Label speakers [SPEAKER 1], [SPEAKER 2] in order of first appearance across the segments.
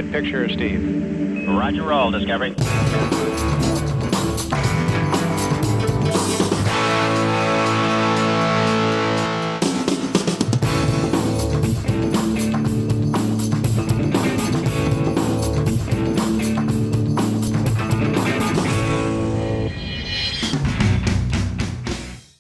[SPEAKER 1] good picture, Steve.
[SPEAKER 2] Roger, roll, Discovery.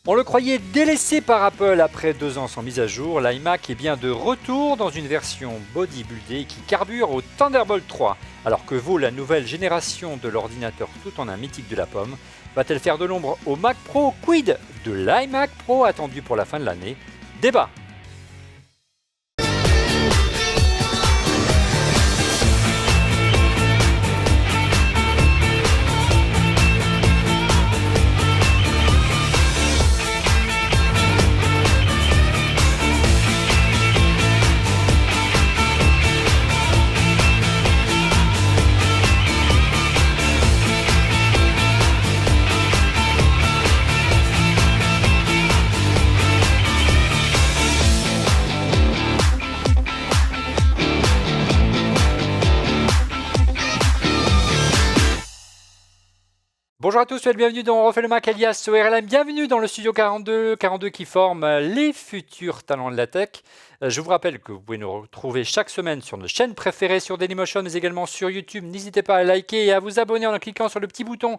[SPEAKER 3] On le croyait délaissé par Apple après 2 ans sans mise à jour, l'iMac est bien de retour dans une version bodybuildée qui carbure au Thunderbolt 3. Alors que vaut la nouvelle génération de l'ordinateur tout en un mythique de la pomme? Va-t-elle faire de l'ombre au Mac Pro? Quid de l'iMac Pro attendu pour la fin de l'année? Débat. Bonjour à tous, soyez bienvenue dans On refait le Mac alias ORLM. Bienvenue dans le studio 42 qui forme les futurs talents de la tech. Je vous rappelle que vous pouvez nous retrouver chaque semaine sur nos chaînes préférées sur Dailymotion, mais également sur YouTube. N'hésitez pas à liker et à vous abonner en cliquant sur le petit bouton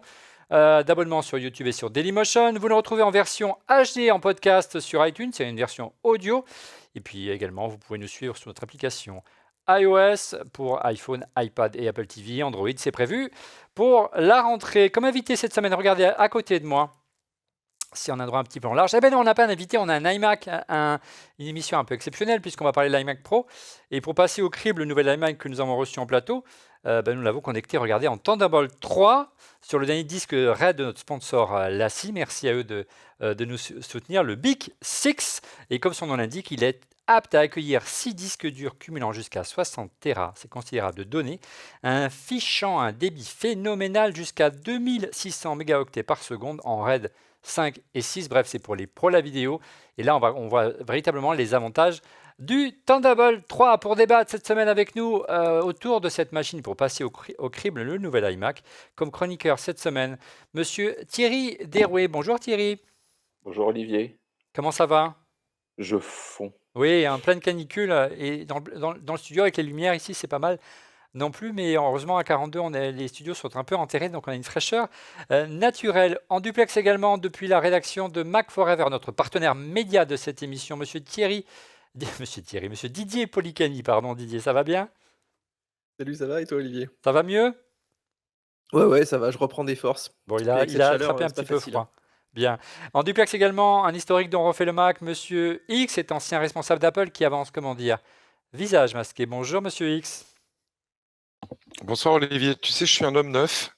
[SPEAKER 3] d'abonnement sur YouTube et sur Dailymotion. Vous nous retrouvez en version HD en podcast sur iTunes, c'est une version audio. Et puis également, vous pouvez nous suivre sur notre application iOS pour iPhone, iPad et Apple TV. Android, c'est prévu pour la rentrée. Comme invité cette semaine, regardez à côté de moi, si on a droit un petit peu en large. Eh bien non, on n'a pas un invité, on a un iMac, une émission un peu exceptionnelle puisqu'on va parler de l'iMac Pro. Et pour passer au crible, le nouvel iMac que nous avons reçu en plateau, nous l'avons connecté, regardez, en Thunderbolt 3 sur le dernier disque RAID de notre sponsor Lassi. Merci à eux de nous soutenir, le Big 6. Et comme son nom l'indique, il est apte à accueillir 6 disques durs cumulant jusqu'à 60 Tera, c'est considérable, de données, affichant un débit phénoménal jusqu'à 2600 mégaoctets par seconde en RAID 5 et 6. Bref, c'est pour les pros la vidéo. Et là, on voit véritablement les avantages du Thunderbolt 3. Pour débattre cette semaine avec nous autour de cette machine pour passer au crible le nouvel iMac, comme chroniqueur cette semaine, monsieur Thierry Derouet. Bonjour Thierry.
[SPEAKER 4] Bonjour Olivier.
[SPEAKER 3] Comment ça va?
[SPEAKER 4] Je fonds.
[SPEAKER 3] Oui, en pleine canicule et dans le studio avec les lumières ici, c'est pas mal non plus, mais heureusement à 42, les studios sont un peu enterrés, donc on a une fraîcheur naturelle. En duplex également depuis la rédaction de Mac Forever, notre partenaire média de cette émission, monsieur Didier Policani, pardon Didier, ça va bien?
[SPEAKER 5] Salut, ça va et toi Olivier?
[SPEAKER 3] Ça va mieux?
[SPEAKER 5] Ouais, ça va, je reprends des forces.
[SPEAKER 3] Bon,
[SPEAKER 5] Et avec
[SPEAKER 3] il
[SPEAKER 5] cette
[SPEAKER 3] a
[SPEAKER 5] chaleur,
[SPEAKER 3] attrapé un
[SPEAKER 5] c'est pas
[SPEAKER 3] petit peu
[SPEAKER 5] facile, hein.
[SPEAKER 3] froid. Bien. En duplex également, un historique dont on refait le Mac, monsieur X est ancien responsable d'Apple qui avance, comment dire, visage masqué. Bonjour monsieur X.
[SPEAKER 6] Bonsoir Olivier, tu sais, je suis un homme neuf.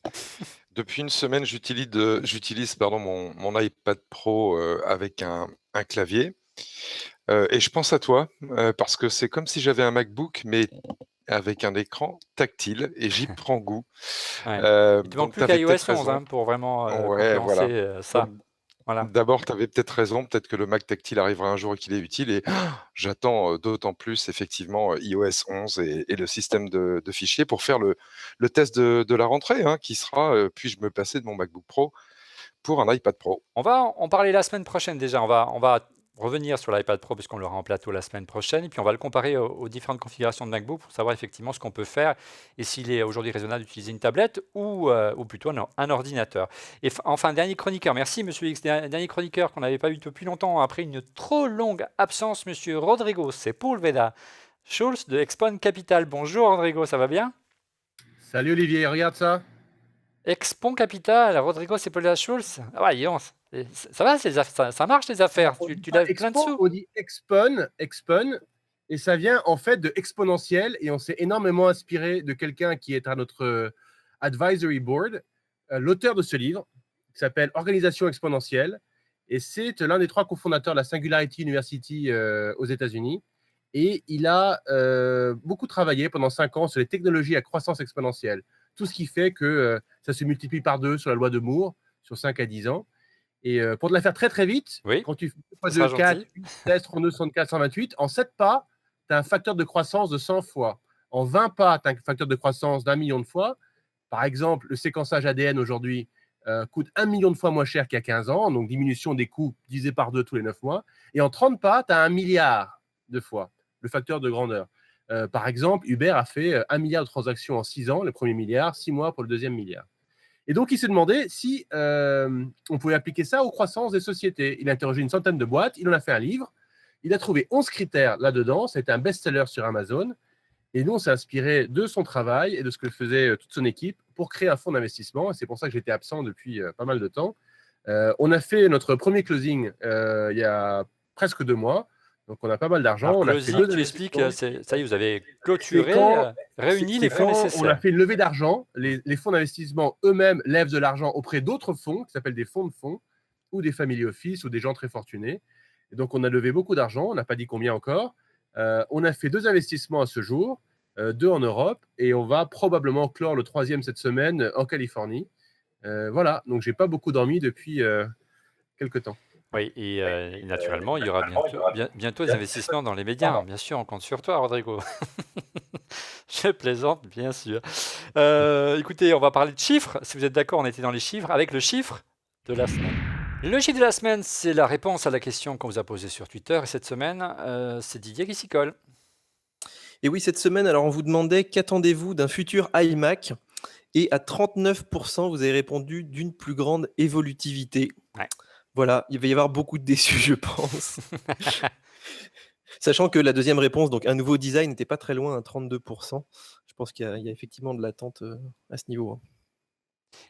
[SPEAKER 6] Depuis une semaine, j'utilise mon iPad Pro avec un clavier. Et je pense à toi, parce que c'est comme si j'avais un MacBook, mais avec un écran tactile, et j'y prends goût.
[SPEAKER 3] Ouais. Il te manque
[SPEAKER 6] Donc,
[SPEAKER 3] plus
[SPEAKER 6] tu avais
[SPEAKER 3] qu'iOS
[SPEAKER 6] peut-être
[SPEAKER 3] 11
[SPEAKER 6] raison.
[SPEAKER 3] pour vraiment
[SPEAKER 6] Ouais, voilà.
[SPEAKER 3] concurrencer ça.
[SPEAKER 6] Donc,
[SPEAKER 3] Voilà.
[SPEAKER 6] d'abord, tu avais peut-être raison, peut-être que le Mac tactile arrivera un jour et qu'il est utile. Et j'attends d'autant plus, effectivement, iOS 11 et le système de fichiers pour faire le test de la rentrée, hein, qui sera puis-je me passer de mon MacBook Pro pour un iPad Pro.
[SPEAKER 3] On va en parler la semaine prochaine déjà. On va revenir sur l'iPad Pro puisqu'on l'aura en plateau la semaine prochaine. Et puis on va le comparer aux différentes configurations de MacBook pour savoir effectivement ce qu'on peut faire et s'il est aujourd'hui raisonnable d'utiliser une tablette ou plutôt un ordinateur. Et enfin, dernier chroniqueur. Merci monsieur X. Dernier chroniqueur qu'on n'avait pas eu depuis longtemps après une trop longue absence, monsieur Rodrigo Sepúlveda Schulz de Expon Capital. Bonjour Rodrigo, ça va bien?
[SPEAKER 7] Salut Olivier, regarde ça.
[SPEAKER 3] Expon Capital, Rodrigo Sepúlveda Schulz. Ah ouais, dis donc, ça va, ça marche les affaires. Tu lèves plein de sous.
[SPEAKER 7] On dit expon, et ça vient en fait de exponentiel, et on s'est énormément inspiré de quelqu'un qui est à notre advisory board, l'auteur de ce livre, qui s'appelle Organisation exponentielle, et c'est l'un des 3 cofondateurs de la Singularity University aux États-Unis. Et il a beaucoup travaillé pendant 5 ans sur les technologies à croissance exponentielle. Tout ce qui fait que ça se multiplie par 2 sur la loi de Moore, sur 5 à 10 ans. Et pour te la faire très très vite,
[SPEAKER 3] Oui,
[SPEAKER 7] quand tu fais
[SPEAKER 3] ça sera
[SPEAKER 7] 2, 4,
[SPEAKER 3] gentil.
[SPEAKER 7] 8, 16, 32, 64, 128, en 7 pas, tu as un facteur de croissance de 100 fois. En 20 pas, tu as un facteur de croissance d'1 million de fois. Par exemple, le séquençage ADN aujourd'hui coûte 1 million de fois moins cher qu'il y a 15 ans, donc diminution des coûts divisé par 2 tous les 9 mois. Et en 30 pas, tu as 1 milliard de fois le facteur de grandeur. Par exemple, Uber a fait 1 milliard de transactions en 6 ans, le premier milliard, 6 mois pour le deuxième milliard. Et donc, il s'est demandé si on pouvait appliquer ça aux croissances des sociétés. Il a interrogé une centaine de boîtes, il en a fait un livre, il a trouvé 11 critères là-dedans, ça a été un best-seller sur Amazon. Et nous, on s'est inspiré de son travail et de ce que faisait toute son équipe pour créer un fonds d'investissement. Et c'est pour ça que j'étais absent depuis pas mal de temps. On a fait notre premier closing il y a presque 2 mois. Donc, on a pas mal d'argent.
[SPEAKER 3] Alors,
[SPEAKER 7] On a fait
[SPEAKER 3] closing,
[SPEAKER 7] 2
[SPEAKER 3] tu expliques,
[SPEAKER 7] investissements.
[SPEAKER 3] ça y est, vous avez
[SPEAKER 7] C'est
[SPEAKER 3] clôturé,
[SPEAKER 7] quand,
[SPEAKER 3] réuni
[SPEAKER 7] c'est
[SPEAKER 3] les fonds
[SPEAKER 7] quand on a
[SPEAKER 3] nécessaires.
[SPEAKER 7] fait une levée d'argent. Les fonds d'investissement eux-mêmes lèvent de l'argent auprès d'autres fonds qui s'appellent des fonds de fonds ou des family office ou des gens très fortunés. Et donc, on a levé beaucoup d'argent. On n'a pas dit combien encore. On a fait 2 investissements à ce jour, 2 en Europe, et on va probablement clore le 3e cette semaine en Californie. Voilà, donc j'ai pas beaucoup dormi depuis quelques temps.
[SPEAKER 3] Oui, et naturellement, il y aura bientôt des investissements dans les médias. Bien sûr, on compte sur toi, Rodrigo. Je plaisante, bien sûr. Écoutez, on va parler de chiffres. Si vous êtes d'accord, on était dans les chiffres avec le chiffre de la semaine. Le chiffre de la semaine, c'est la réponse à la question qu'on vous a posée sur Twitter. Et cette semaine, c'est Didier qui s'y colle.
[SPEAKER 5] Et oui, cette semaine, alors on vous demandait qu'attendez-vous d'un futur iMac et à 39%, vous avez répondu d'une plus grande évolutivité.
[SPEAKER 3] Ouais.
[SPEAKER 5] Voilà, il va y avoir beaucoup de déçus, je pense. Sachant que la deuxième réponse, donc un nouveau design, n'était pas très loin, à 32%. Je pense qu'il y a effectivement de l'attente à ce niveau.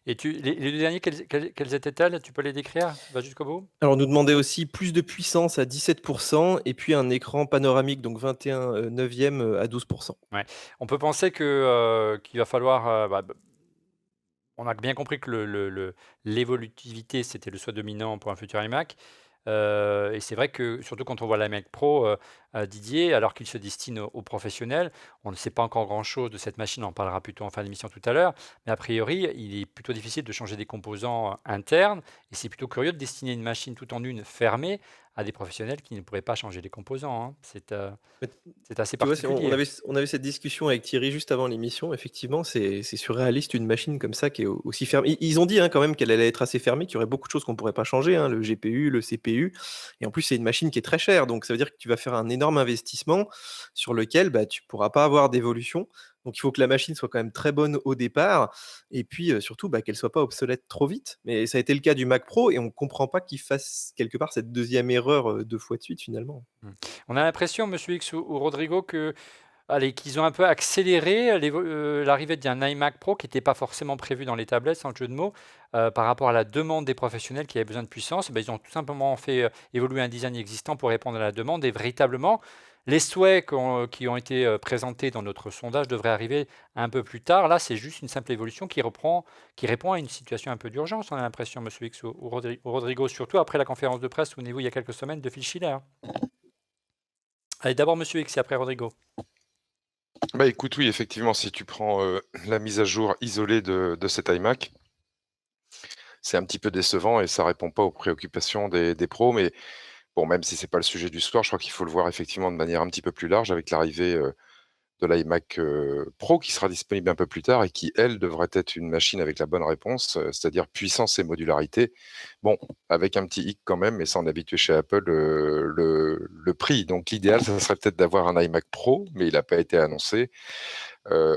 [SPEAKER 3] Et les 2 derniers, quelles étaient-elles? Tu peux les décrire? Va jusqu'au bout?
[SPEAKER 5] Alors, on nous demandait aussi plus de puissance à 17% et puis un écran panoramique, donc 21/9 à 12%.
[SPEAKER 3] Ouais. On peut penser qu'il va falloir, on a bien compris que l'évolutivité, c'était le souhait dominant pour un futur iMac. Et c'est vrai que, surtout quand on voit l'iMac Pro, Didier, alors qu'il se destine aux professionnels, on ne sait pas encore grand-chose de cette machine, on en parlera plutôt en fin d'émission tout à l'heure, mais a priori, il est plutôt difficile de changer des composants internes, et c'est plutôt curieux de destiner une machine tout en une fermée à des professionnels qui ne pourraient pas changer les composants, hein. C'est assez
[SPEAKER 5] Tu vois,
[SPEAKER 3] particulier.
[SPEAKER 5] on avait cette discussion avec Thierry juste avant l'émission. Effectivement, c'est surréaliste une machine comme ça qui est aussi fermée. Ils ont dit quand même qu'elle allait être assez fermée, qu'il y aurait beaucoup de choses qu'on ne pourrait pas changer, le GPU, le CPU. Et en plus, c'est une machine qui est très chère. Donc, ça veut dire que tu vas faire un énorme investissement sur lequel tu ne pourras pas avoir d'évolution. Donc, il faut que la machine soit quand même très bonne au départ. Et puis, surtout, qu'elle ne soit pas obsolète trop vite. Mais ça a été le cas du Mac Pro et on ne comprend pas qu'il fasse quelque part cette deuxième erreur 2 fois de suite finalement.
[SPEAKER 3] On a l'impression, Monsieur X ou Rodrigo, qu'ils ont un peu accéléré l'arrivée d'un iMac Pro qui n'était pas forcément prévu dans les tablettes, sans jeu de mots, par rapport à la demande des professionnels qui avaient besoin de puissance. Ils ont tout simplement fait évoluer un design existant pour répondre à la demande. Et véritablement, les souhaits qui ont été présentés dans notre sondage devraient arriver un peu plus tard. Là, c'est juste une simple évolution qui répond à une situation un peu d'urgence, on a l'impression, Monsieur X ou Rodrigo, surtout après la conférence de presse, souvenez-vous, il y a quelques semaines, de Phil Schiller. Allez, d'abord Monsieur X et après Rodrigo.
[SPEAKER 6] Écoute, oui, effectivement, si tu prends la mise à jour isolée de cet iMac, c'est un petit peu décevant et ça répond pas aux préoccupations des pros. Mais bon, même si c'est pas le sujet du soir, je crois qu'il faut le voir effectivement de manière un petit peu plus large avec l'arrivée de l'iMac Pro qui sera disponible un peu plus tard et qui, elle, devrait être une machine avec la bonne réponse, c'est-à-dire puissance et modularité. Bon, avec un petit hic quand même, mais ça on est habitué chez Apple, le prix. Donc l'idéal, ça serait peut-être d'avoir un iMac Pro, mais il n'a pas été annoncé.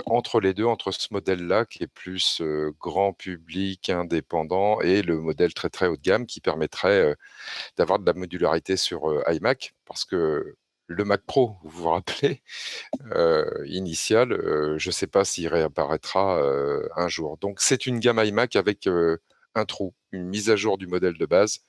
[SPEAKER 6] Entre les deux, entre ce modèle-là qui est plus grand public, indépendant, et le modèle très très haut de gamme qui permettrait d'avoir de la modularité sur iMac, parce que le Mac Pro, vous vous rappelez, initial, je ne sais pas s'il réapparaîtra un jour. Donc c'est une gamme iMac avec un trou, une mise à jour du modèle de base,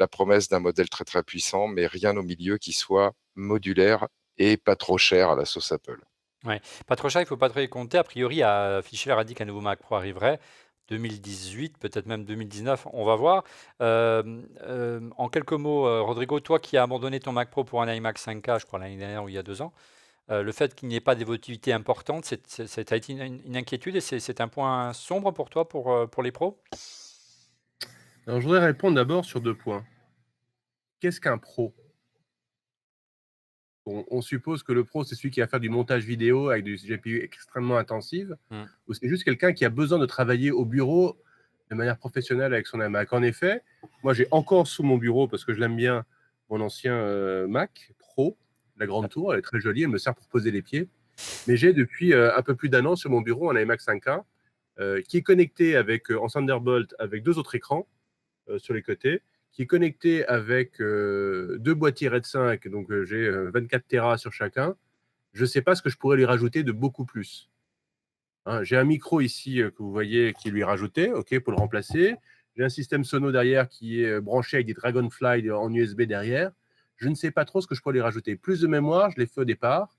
[SPEAKER 6] la promesse d'un modèle très très puissant, mais rien au milieu qui soit modulaire et pas trop cher à la sauce Apple.
[SPEAKER 3] Ouais, pas trop cher, il ne faut pas trop y compter. A priori, Fischer a dit qu'un nouveau Mac Pro arriverait 2018, peut-être même 2019, on va voir. En quelques mots, Rodrigo, toi qui as abandonné ton Mac Pro pour un iMac 5K, je crois l'année dernière ou il y a 2 ans, le fait qu'il n'y ait pas d'évolutivité importante, ça a été une inquiétude et c'est un point sombre pour toi, pour les pros?
[SPEAKER 7] Alors, je voudrais répondre d'abord sur 2 points. Qu'est-ce qu'un pro? On suppose que le pro, c'est celui qui va faire du montage vidéo avec du GPU extrêmement intensive, ou c'est juste quelqu'un qui a besoin de travailler au bureau de manière professionnelle avec son iMac. En effet, moi, j'ai encore sous mon bureau, parce que je l'aime bien, mon ancien Mac Pro, la grande tour, elle est très jolie, elle me sert pour poser les pieds. Mais j'ai depuis un peu plus d'un an sur mon bureau un iMac 5K qui est connecté en Thunderbolt avec 2 autres écrans sur les côtés, qui est connecté avec 2 boîtiers RAID 5, donc j'ai 24 Tera sur chacun. Je ne sais pas ce que je pourrais lui rajouter de beaucoup plus. Hein, j'ai un micro ici que vous voyez qui lui est rajouté, ok, pour le remplacer. J'ai un système sono derrière qui est branché avec des Dragonfly en USB derrière. Je ne sais pas trop ce que je pourrais lui rajouter. Plus de mémoire, je l'ai fait au départ.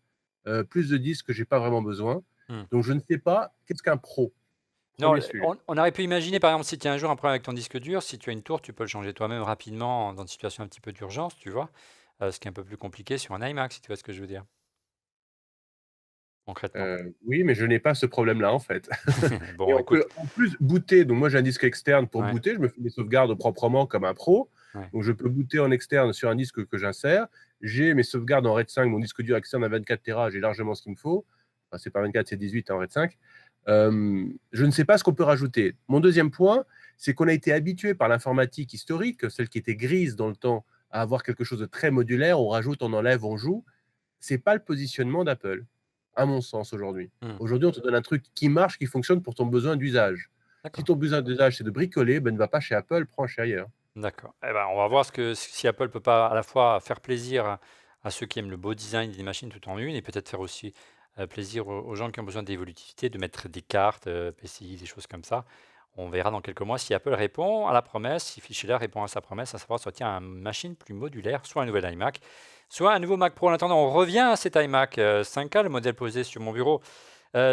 [SPEAKER 7] Plus de disques que je n'ai pas vraiment besoin. Donc, je ne sais pas qu'est-ce qu'un pro.
[SPEAKER 3] Non,
[SPEAKER 7] Premier sujet.
[SPEAKER 3] on aurait pu imaginer, par exemple, si tu as un jour un problème avec ton disque dur, si tu as une tour, tu peux le changer toi-même rapidement dans une situation un petit peu d'urgence, tu vois. Ce qui est un peu plus compliqué sur un iMac, si tu vois ce que je veux dire. Concrètement.
[SPEAKER 7] Oui, mais je n'ai pas ce problème-là, en fait. Et
[SPEAKER 3] Bon,
[SPEAKER 7] on
[SPEAKER 3] écoute,
[SPEAKER 7] peut en plus booter. Donc, moi, j'ai un disque externe pour
[SPEAKER 3] Ouais.
[SPEAKER 7] booter. Je me fais des sauvegardes proprement comme un pro.
[SPEAKER 3] Ouais.
[SPEAKER 7] Donc, je peux booter en externe sur un disque que j'insère. J'ai mes sauvegardes en RAID 5. Mon disque dur externe à 24 Tera, j'ai largement ce qu'il me faut. Enfin, c'est pas 24, c'est 18 en RAID 5. Je ne sais pas ce qu'on peut rajouter. Mon deuxième point, c'est qu'on a été habitué par l'informatique historique, celle qui était grise dans le temps, à avoir quelque chose de très modulaire. On rajoute, on enlève, on joue. C'est pas le positionnement d'Apple, à mon sens, aujourd'hui. Aujourd'hui, on te donne un truc qui marche, qui fonctionne pour ton besoin d'usage. Si ton besoin d'usage, c'est de bricoler, ben ne va pas chez Apple, prends chez ailleurs.
[SPEAKER 3] D'accord. Eh ben, on va voir si Apple peut pas à la fois faire plaisir à ceux qui aiment le beau design des machines tout en une et peut-être faire aussi plaisir aux gens qui ont besoin d'évolutivité, de mettre des cartes, PCI, des choses comme ça. On verra dans quelques mois si Apple répond à la promesse, si Phil Schiller répond à sa promesse, à savoir sortir une machine plus modulaire, soit un nouvel iMac, soit un nouveau Mac Pro. En attendant, on revient à cet iMac 5K, le modèle posé sur mon bureau.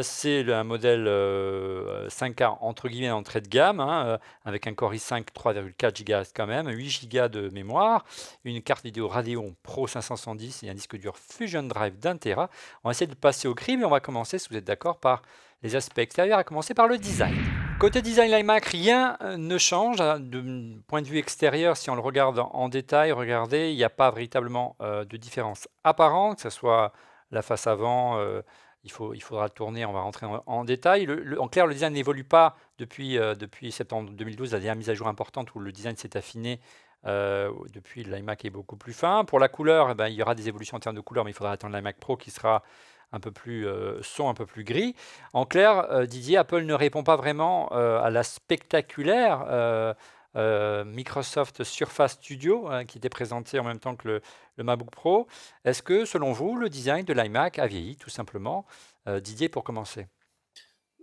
[SPEAKER 3] C'est un modèle 5K entre guillemets entrée de gamme, hein, avec un Core i5 3,4 GHz quand même, 8 Go de mémoire, une carte vidéo Radeon Pro 570 et un disque dur Fusion Drive d'1 Tera. On va essayer de passer au cri, mais on va commencer, si vous êtes d'accord, par les aspects extérieurs, à commencer par le design. Côté design, l'iMac, rien ne change. De point de vue extérieur, si on le regarde en détail, regardez, il n'y a pas véritablement de différence apparente, que ce soit la face avant. Il faudra le tourner, on va rentrer en détail. En clair, le design n'évolue pas depuis septembre 2012, la dernière mise à jour importante où le design s'est affiné. Depuis, l'iMac est beaucoup plus fin. Pour la couleur, il y aura des évolutions en termes de couleur, mais il faudra attendre l'iMac Pro qui sera un peu plus un peu plus gris. En clair, Didier, Apple ne répond pas vraiment à la spectaculaire Microsoft Surface Studio qui était présenté en même temps que le MacBook Pro. Est-ce que, selon vous, le design de l'iMac a vieilli, tout simplement? Didier, pour commencer.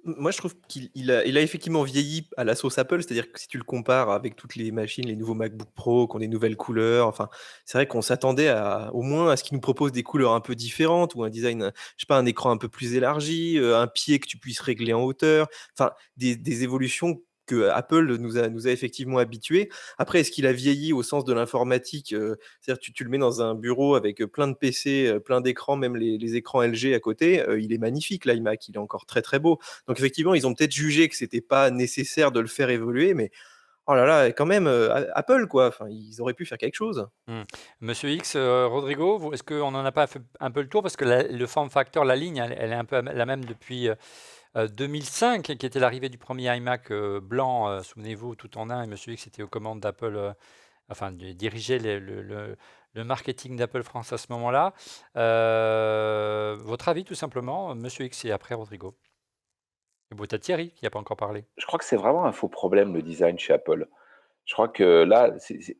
[SPEAKER 5] Moi, je trouve qu'il a effectivement vieilli à la sauce Apple, c'est-à-dire que si tu le compares avec toutes les machines, les nouveaux MacBook Pro qui ont des nouvelles couleurs, enfin, c'est vrai qu'on s'attendait au moins à ce qu'ils nous proposent des couleurs un peu différentes ou un design, je sais pas, un écran un peu plus élargi, un pied que tu puisses régler en hauteur, enfin, des évolutions que Apple nous a effectivement habitués. Après, est-ce qu'il a vieilli au sens de l'informatique? C'est-à-dire tu le mets dans un bureau avec plein de PC, plein d'écrans, même les écrans LG à côté, il est magnifique l'iMac, il est encore très très beau. Donc effectivement, ils ont peut-être jugé que c'était pas nécessaire de le faire évoluer, mais oh là là, quand même, Apple quoi, enfin, ils auraient pu faire quelque chose.
[SPEAKER 3] Monsieur X, Rodrigo, est-ce qu'on n'en a pas fait un peu le tour? Parce que le form factor, la ligne, elle est un peu la même depuis 2005, qui était l'arrivée du premier iMac blanc, souvenez-vous, tout en un, et Monsieur X était aux commandes d'Apple, enfin, dirigeait le marketing d'Apple France à ce moment-là. Votre avis, tout simplement, Monsieur X et après Rodrigo. Et bon, t'as Thierry qui n'a pas encore parlé.
[SPEAKER 4] Je crois que c'est vraiment un faux problème, le design chez Apple. Je crois que là, c'est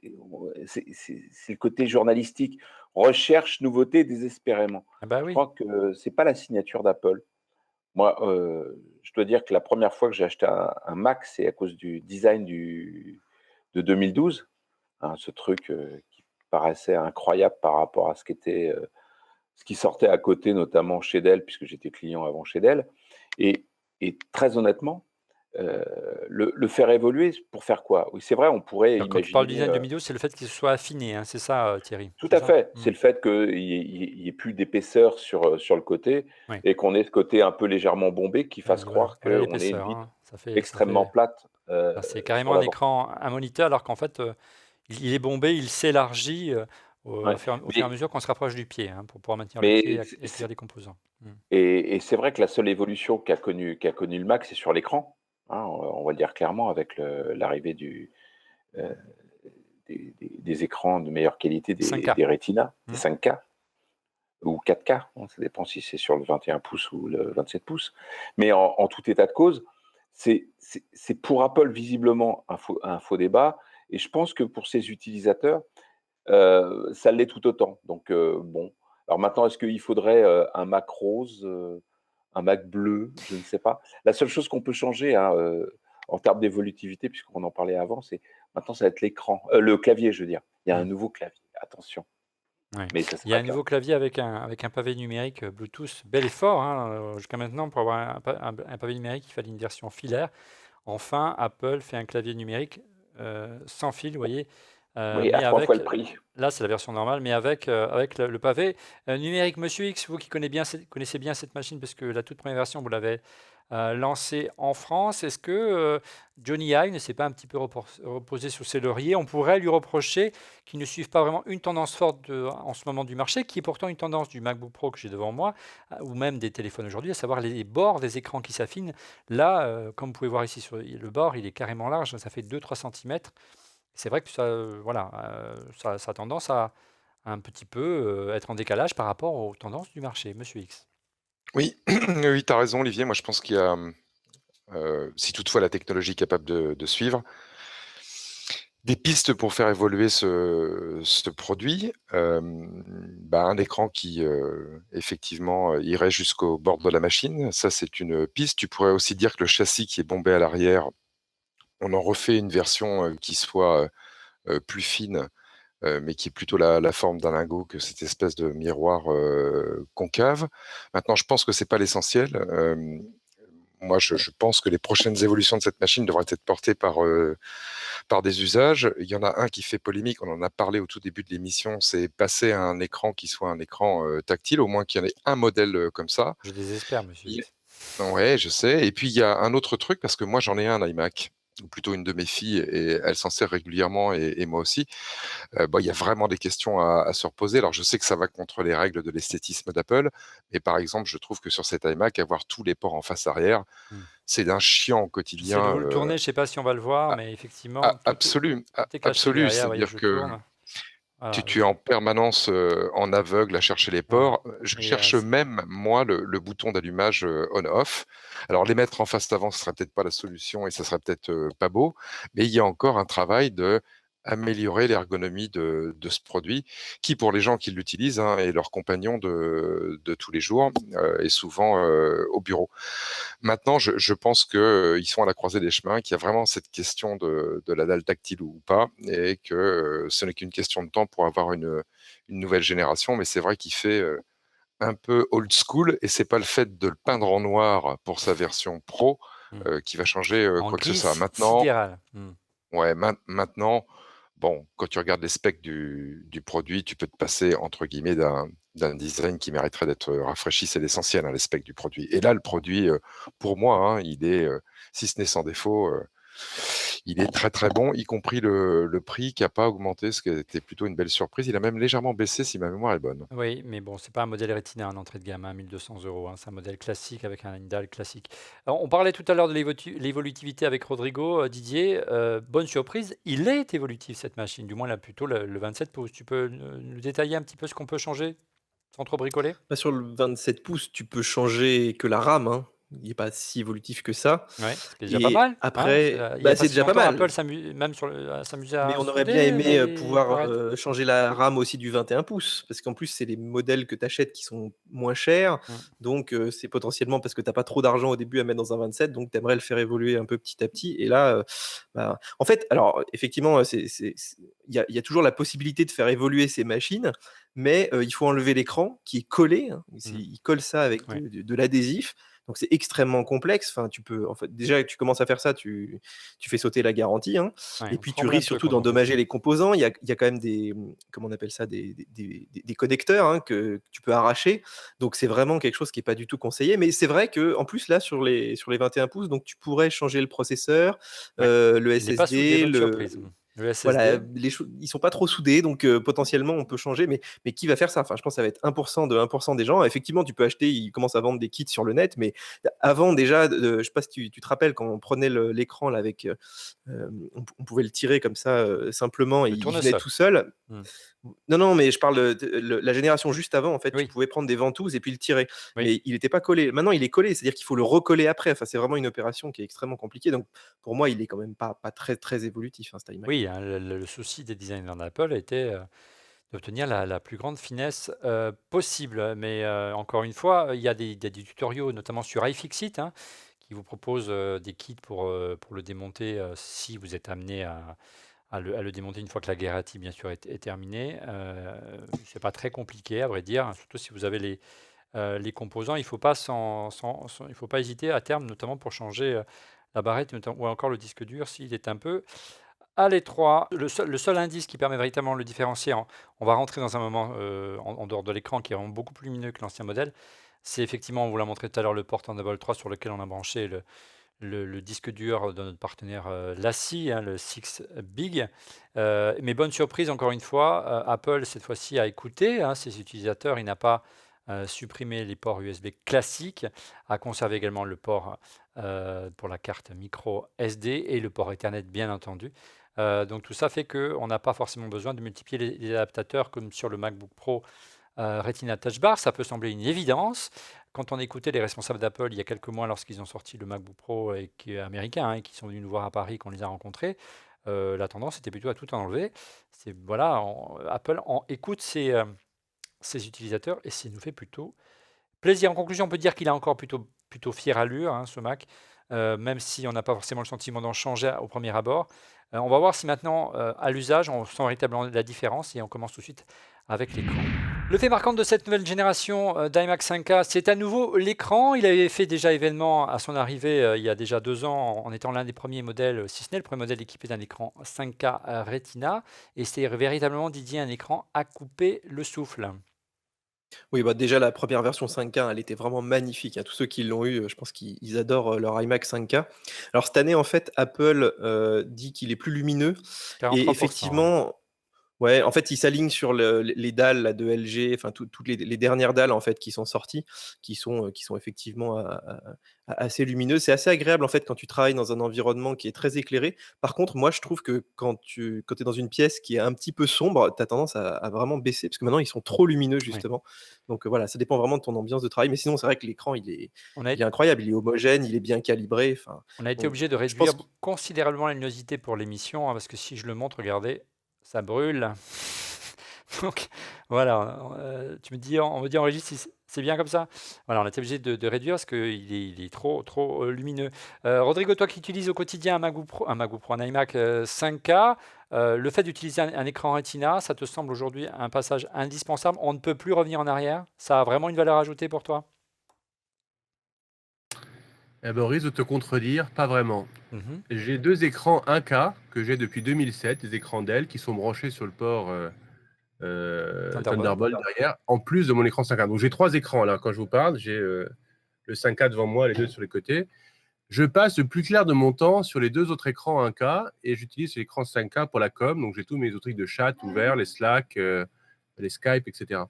[SPEAKER 4] le côté journalistique. Recherche nouveauté désespérément.
[SPEAKER 3] Ah bah
[SPEAKER 4] Je
[SPEAKER 3] oui.
[SPEAKER 4] crois que c'est pas la signature d'Apple. Moi, je dois dire que la première fois que j'ai acheté un Mac, c'est à cause du design de 2012. Hein, ce truc qui paraissait incroyable par rapport à ce qui sortait à côté, notamment chez Dell, puisque j'étais client avant chez Dell. Et très honnêtement, le faire évoluer, pour faire quoi? Oui, c'est vrai, on pourrait
[SPEAKER 3] Donc, quand tu parles du
[SPEAKER 4] imaginer.
[SPEAKER 3] design de vidéo, c'est le fait qu'il soit affiné, hein, c'est ça, Thierry?
[SPEAKER 4] Tout
[SPEAKER 3] C'est
[SPEAKER 4] à
[SPEAKER 3] ça?
[SPEAKER 4] fait. C'est le fait qu'il y ait plus d'épaisseur sur le côté
[SPEAKER 3] Oui.
[SPEAKER 4] et qu'on ait ce côté un peu légèrement bombé qui fasse croire
[SPEAKER 3] Voilà
[SPEAKER 4] qu'on ait une
[SPEAKER 3] l'épaisseur,
[SPEAKER 4] vitre
[SPEAKER 3] hein.
[SPEAKER 4] extrêmement plate
[SPEAKER 3] C'est
[SPEAKER 4] sur
[SPEAKER 3] carrément un
[SPEAKER 4] l'avant.
[SPEAKER 3] écran, un moniteur, alors qu'en fait, il est bombé, il s'élargit au
[SPEAKER 4] Ouais.
[SPEAKER 3] fur et à
[SPEAKER 4] Mais,
[SPEAKER 3] mesure qu'on se rapproche du pied, hein, pour pouvoir maintenir le pied et
[SPEAKER 4] mais
[SPEAKER 3] accueillir les composants.
[SPEAKER 4] et c'est vrai que la seule évolution qu'a connu le Mac, c'est sur l'écran. Hein, on va le dire clairement avec l'arrivée euh, des écrans de meilleure qualité,
[SPEAKER 3] 5K.
[SPEAKER 4] des Retina, des
[SPEAKER 3] Mm.
[SPEAKER 4] 5K ou 4K. Hein, ça dépend si c'est sur le 21 pouces ou le 27 pouces. Mais en tout état de cause, c'est pour Apple visiblement un faux débat. Et je pense que pour ses utilisateurs, ça l'est tout autant. Donc, bon. Alors maintenant, est-ce qu'il faudrait un Mac rose, un Mac bleu? Je ne sais pas. La seule chose qu'on peut changer, hein, en termes d'évolutivité, puisqu'on en parlait avant, c'est maintenant, ça va être l'écran, le clavier, je veux dire. Il y a un
[SPEAKER 3] Mm.
[SPEAKER 4] nouveau clavier, attention.
[SPEAKER 3] Ouais.
[SPEAKER 4] Mais ça
[SPEAKER 3] Il y a un
[SPEAKER 4] s'arrête là.
[SPEAKER 3] nouveau clavier avec un pavé numérique Bluetooth bel et fort, hein, jusqu'à maintenant, pour avoir un pavé numérique, il fallait une version filaire. Enfin, Apple fait un clavier numérique sans fil, vous voyez,
[SPEAKER 4] Oui, à
[SPEAKER 3] mais
[SPEAKER 4] 3 fois
[SPEAKER 3] avec,
[SPEAKER 4] le prix.
[SPEAKER 3] là c'est la version normale, mais avec le pavé numérique. Monsieur X, vous qui connaissez bien cette machine, parce que la toute première version, vous l'avez lancée en France, est-ce que Johnny Ive ne s'est pas un petit peu reposé sur ses lauriers? On pourrait lui reprocher qu'il ne suive pas vraiment une tendance forte en ce moment du marché, qui est pourtant une tendance du MacBook Pro que j'ai devant moi, ou même des téléphones aujourd'hui, à savoir les bords des écrans qui s'affinent. Là, comme vous pouvez voir ici sur le bord, il est carrément large, ça fait 2-3 cm. C'est vrai que ça, voilà, ça a tendance à un petit peu être en décalage par rapport aux tendances du marché, Monsieur X.
[SPEAKER 6] Oui, oui, tu as raison, Olivier. Moi, je pense qu'il y a, si toutefois la technologie est capable de suivre, des pistes pour faire évoluer ce produit. Un écran qui, effectivement, irait jusqu'au bord de la machine. Ça, c'est une piste. Tu pourrais aussi dire que le châssis qui est bombé à l'arrière, on en refait une version qui soit plus fine, mais qui est plutôt la forme d'un lingot que cette espèce de miroir concave. Maintenant, je pense que c'est pas l'essentiel. Moi, je pense que les prochaines évolutions de cette machine devraient être portées par des usages. Il y en a un qui fait polémique, on en a parlé au tout début de l'émission, c'est passer à un écran qui soit un écran tactile, au moins qu'il y en ait un modèle comme ça.
[SPEAKER 3] Je désespère, Monsieur
[SPEAKER 6] Il-
[SPEAKER 3] X.
[SPEAKER 6] Ouais, je sais. Et puis, il y a un autre truc, parce que moi, j'en ai un iMac, ou plutôt une de mes filles, et elle s'en sert régulièrement, et moi aussi. Il y a vraiment des questions à se reposer. Alors, je sais que ça va contre les règles de l'esthétisme d'Apple, mais par exemple, je trouve que sur cet iMac, avoir tous les ports en face arrière,
[SPEAKER 3] Hmm.
[SPEAKER 6] c'est d'un chiant au
[SPEAKER 3] J'essaie de
[SPEAKER 6] quotidien.
[SPEAKER 3] vous le tourner, je ne sais pas si on va le voir, mais effectivement,
[SPEAKER 6] Absolu,
[SPEAKER 3] tout est caché
[SPEAKER 6] absolu.
[SPEAKER 3] derrière. Vous voyez,
[SPEAKER 6] C'est-à-dire
[SPEAKER 3] je
[SPEAKER 6] que
[SPEAKER 3] tourne. Voilà,
[SPEAKER 6] tu es en permanence en aveugle à chercher les
[SPEAKER 3] voilà.
[SPEAKER 6] ports. Je
[SPEAKER 3] Et,
[SPEAKER 6] cherche même, moi, le bouton d'allumage on-off. Alors, les mettre en face avant, ce serait peut-être pas la solution et ça serait peut-être pas beau, mais il y a encore un travail de améliorer l'ergonomie de ce produit, qui pour les gens qui l'utilisent, hein, est leur compagnon de tous les jours, et souvent au bureau. Maintenant, je pense qu'ils sont à la croisée des chemins, qu'il y a vraiment cette question de la dalle tactile ou pas, et que ce n'est qu'une question de temps pour avoir une nouvelle génération. Mais c'est vrai qu'il fait un peu old school, et c'est pas le fait de le peindre en noir pour sa version pro qui va changer
[SPEAKER 3] en
[SPEAKER 6] quoi que ce
[SPEAKER 3] gris
[SPEAKER 6] soit. Maintenant,
[SPEAKER 3] sidéral.
[SPEAKER 6] ouais, maintenant, bon, quand tu regardes les specs du produit, tu peux te passer, entre guillemets, d'un design qui mériterait d'être rafraîchi. C'est l'essentiel, hein, les specs du produit. Et là, le produit, pour moi, hein, il est, si ce n'est sans défaut, il est très très bon, y compris le prix qui n'a pas augmenté, ce qui était plutôt une belle surprise. Il a même légèrement baissé, si ma mémoire est bonne.
[SPEAKER 3] Oui, mais bon, c'est pas un modèle Retina en entrée de gamme, hein, 1200 euros. C'est un modèle classique avec une dalle classique. Alors, on parlait tout à l'heure de l'évolutivité avec Rodrigo, Didier. Bonne surprise, il est évolutif cette machine, du moins là plutôt le 27 pouces. Tu peux nous détailler un petit peu ce qu'on peut changer sans trop bricoler?
[SPEAKER 5] Sur le 27 pouces, tu peux changer que la RAM, hein. Il est pas si évolutif que ça.
[SPEAKER 3] Ouais, ce qui est déjà pas
[SPEAKER 5] Et
[SPEAKER 3] mal. Hein.
[SPEAKER 5] après,
[SPEAKER 3] Il y a pas
[SPEAKER 5] c'est
[SPEAKER 3] si
[SPEAKER 5] déjà pas
[SPEAKER 3] longtemps,
[SPEAKER 5] mal.
[SPEAKER 3] Apple même s'amusait
[SPEAKER 5] Mais
[SPEAKER 3] à
[SPEAKER 5] on aurait bien
[SPEAKER 3] souder
[SPEAKER 5] aimé
[SPEAKER 3] les
[SPEAKER 5] pouvoir
[SPEAKER 3] barrettes.
[SPEAKER 5] changer la RAM aussi du 21 pouces, parce qu'en plus, c'est les modèles que tu achètes qui sont moins chers.
[SPEAKER 3] Mm.
[SPEAKER 5] Donc, c'est potentiellement parce que tu as pas trop d'argent au début à mettre dans un 27, donc tu aimerais le faire évoluer un peu petit à petit. Et là, en fait, alors effectivement, il y a toujours la possibilité de faire évoluer ces machines, mais il faut enlever l'écran qui est collé, hein. Il colle ça avec
[SPEAKER 3] Ouais.
[SPEAKER 5] de l'adhésif. Donc c'est extrêmement complexe. Enfin, en fait, déjà que tu commences à faire ça, tu fais sauter la garantie, hein.
[SPEAKER 3] Ouais,
[SPEAKER 5] Et
[SPEAKER 3] on
[SPEAKER 5] puis tu
[SPEAKER 3] tremble un
[SPEAKER 5] risques
[SPEAKER 3] peu
[SPEAKER 5] surtout
[SPEAKER 3] quand on fait
[SPEAKER 5] d'endommager
[SPEAKER 3] ça.
[SPEAKER 5] les composants. Il y a quand même des, comment on appelle ça, des connecteurs, hein, que tu peux arracher. Donc c'est vraiment quelque chose qui est pas du tout conseillé. Mais c'est vrai que en plus là sur les 21 pouces, donc tu pourrais changer le processeur,
[SPEAKER 3] Ouais.
[SPEAKER 5] le
[SPEAKER 3] Il n'est pas soudé,
[SPEAKER 5] SSD,
[SPEAKER 3] bonne surprise. Le
[SPEAKER 5] Voilà,
[SPEAKER 3] SSD.
[SPEAKER 5] ils sont pas trop soudés, donc potentiellement on peut changer, mais qui va faire ça? Enfin, je pense que ça va être 1% de 1% des gens. Effectivement, tu peux acheter, ils commencent à vendre des kits sur le net, mais avant déjà, je sais pas si tu te rappelles quand on prenait l'écran là avec, on pouvait le tirer comme ça simplement, et
[SPEAKER 3] Le
[SPEAKER 5] il venait
[SPEAKER 3] tournesol.
[SPEAKER 5] tout seul.
[SPEAKER 3] Hmm.
[SPEAKER 5] Non, non, mais je parle la génération juste avant, en fait, tu
[SPEAKER 3] Oui,
[SPEAKER 5] pouvais prendre des ventouses et puis le tirer,
[SPEAKER 3] oui.
[SPEAKER 5] mais il n'était pas collé. Maintenant, il est collé, c'est-à-dire qu'il faut le recoller après. Enfin, c'est vraiment une opération qui est extrêmement compliquée. Donc, pour moi, il est quand même pas très très évolutif, hein, cet iMac.
[SPEAKER 3] Oui, hein, le souci des designers d'Apple était d'obtenir la plus grande finesse possible. Mais encore une fois, il y a des tutoriaux, notamment sur iFixit, hein, qui vous proposent des kits pour le démonter si vous êtes amené à le démonter une fois que la guerre bien sûr, est terminée. C'est pas très compliqué, à vrai dire, surtout si vous avez les composants. Il ne faut pas il faut pas hésiter à terme, notamment pour changer la barrette ou encore le disque dur s'il est un peu à l'étroit. Le seul indice qui permet véritablement de le différencier, on va rentrer dans un moment en dehors de l'écran qui est vraiment beaucoup plus lumineux que l'ancien modèle. C'est effectivement, on vous l'a montré tout à l'heure, le port Thunderbolt 3 sur lequel on a branché le disque dur de notre partenaire LaCie, hein, le 6 Big. Mais bonne surprise, encore une fois, Apple, cette fois-ci, a écouté ses utilisateurs. Il n'a pas supprimé les ports USB classiques, a conservé également le port pour la carte micro SD et le port Ethernet, bien entendu. Donc tout ça fait qu'on n'a pas forcément besoin de multiplier les adaptateurs comme sur le MacBook Pro Retina Touch Bar. Ça peut sembler une évidence. Quand on écoutait les responsables d'Apple il y a quelques mois lorsqu'ils ont sorti le MacBook Pro et qui est américain, et qui sont venus nous voir à Paris, qu'on les a rencontrés, la tendance était plutôt à tout enlever. Voilà, Apple écoute ses utilisateurs et ça nous fait plutôt plaisir. En conclusion, on peut dire qu'il a encore plutôt fière allure, hein, ce Mac, même si on n'a pas forcément le sentiment d'en changer au premier abord. On va voir si maintenant, à l'usage, on sent véritablement la différence, et on commence tout de suite avec l'écran. Le fait marquant de cette nouvelle génération d'iMac 5K, c'est à nouveau l'écran. Il avait fait déjà événement à son arrivée il y a déjà 2 ans, en étant l'un des premiers modèles, si ce n'est le premier modèle équipé d'un écran 5K Retina. Et c'est véritablement, Didier, un écran à couper le souffle.
[SPEAKER 5] Oui, bah, déjà la première version 5K, elle était vraiment magnifique, hein. Tous ceux qui l'ont eu, je pense qu'ils adorent, leur iMac 5K. Alors cette année, en fait, Apple, dit qu'il est plus lumineux, et
[SPEAKER 3] 43%, hein.
[SPEAKER 5] effectivement, ouais, en fait, il s'aligne sur les dalles là, de LG, enfin toutes les dernières dalles en fait qui sont sorties, qui sont effectivement assez lumineuses. C'est assez agréable en fait quand tu travailles dans un environnement qui est très éclairé. Par contre, moi je trouve que quand tu es dans une pièce qui est un petit peu sombre, tu as tendance à vraiment baisser, parce que maintenant ils sont trop lumineux
[SPEAKER 3] Oui.
[SPEAKER 5] justement. Donc voilà, ça dépend vraiment de ton ambiance de travail. Mais sinon, c'est vrai que l'écran
[SPEAKER 3] On a,
[SPEAKER 5] il est incroyable, il est homogène, il est bien calibré. Enfin,
[SPEAKER 3] on a été
[SPEAKER 5] on-
[SPEAKER 3] obligé de
[SPEAKER 5] je pense
[SPEAKER 3] réduire considérablement la luminosité pour l'émission, parce que si je le montre, regardez, ça brûle. Donc voilà, tu me dis, on me dit en régie si c'est bien comme ça. Voilà, on a été obligé de réduire parce qu'il est trop lumineux. Rodrigo, toi qui utilises au quotidien un iMac 5K, le fait d'utiliser un écran Retina, ça te semble aujourd'hui un passage indispensable? On ne peut plus revenir en arrière? Ça a vraiment une valeur ajoutée pour toi?
[SPEAKER 7] Eh ben, au risque de te contredire, pas vraiment.
[SPEAKER 3] Mhm.
[SPEAKER 7] J'ai 2 écrans 1K que j'ai depuis 2007, des écrans Dell qui sont branchés sur le port
[SPEAKER 3] Thunderbolt.
[SPEAKER 7] Thunderbolt derrière, en plus de mon écran 5K. Donc j'ai 3 écrans là quand je vous parle. J'ai le 5K devant moi, les 2 sur les côtés. Je passe le plus clair de mon temps sur les 2 autres écrans 1K, et j'utilise l'écran 5K pour la com. Donc j'ai tous mes autres trucs de chat ouverts, les Slack, les Skype, etc.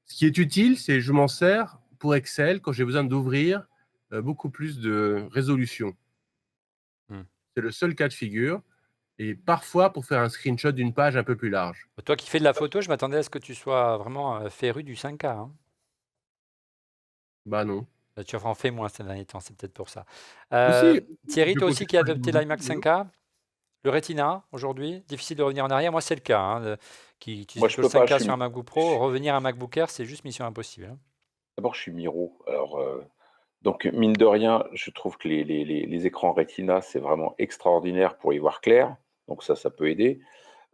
[SPEAKER 7] Ce qui est utile, c'est que je m'en sers pour Excel quand j'ai besoin d'ouvrir beaucoup plus de résolution.
[SPEAKER 3] Hmm.
[SPEAKER 7] C'est le seul cas de figure. Et parfois pour faire un screenshot d'une page un peu plus large.
[SPEAKER 3] Toi qui fais de la photo, je m'attendais à ce que tu sois vraiment féru du 5K, hein.
[SPEAKER 7] Bah non.
[SPEAKER 3] Tu en fais moins ces derniers temps, c'est peut-être pour ça.
[SPEAKER 7] Aussi,
[SPEAKER 3] Thierry,
[SPEAKER 7] je
[SPEAKER 3] toi aussi
[SPEAKER 7] continue
[SPEAKER 3] qui as
[SPEAKER 7] à
[SPEAKER 3] adopté
[SPEAKER 7] jouer
[SPEAKER 3] l'iMac
[SPEAKER 7] beaucoup,
[SPEAKER 3] 5K, le Retina aujourd'hui, difficile de revenir en arrière. Moi, c'est le cas, hein, qui utilise
[SPEAKER 4] Moi, je
[SPEAKER 3] plutôt le
[SPEAKER 4] peux pas.
[SPEAKER 3] 5K sur un MacBook Pro. Revenir à un MacBook Air, c'est juste mission impossible, hein.
[SPEAKER 4] D'abord, je suis Miro. Alors, donc, mine de rien, je trouve que les écrans Retina, c'est vraiment extraordinaire pour y voir clair. Donc ça peut aider.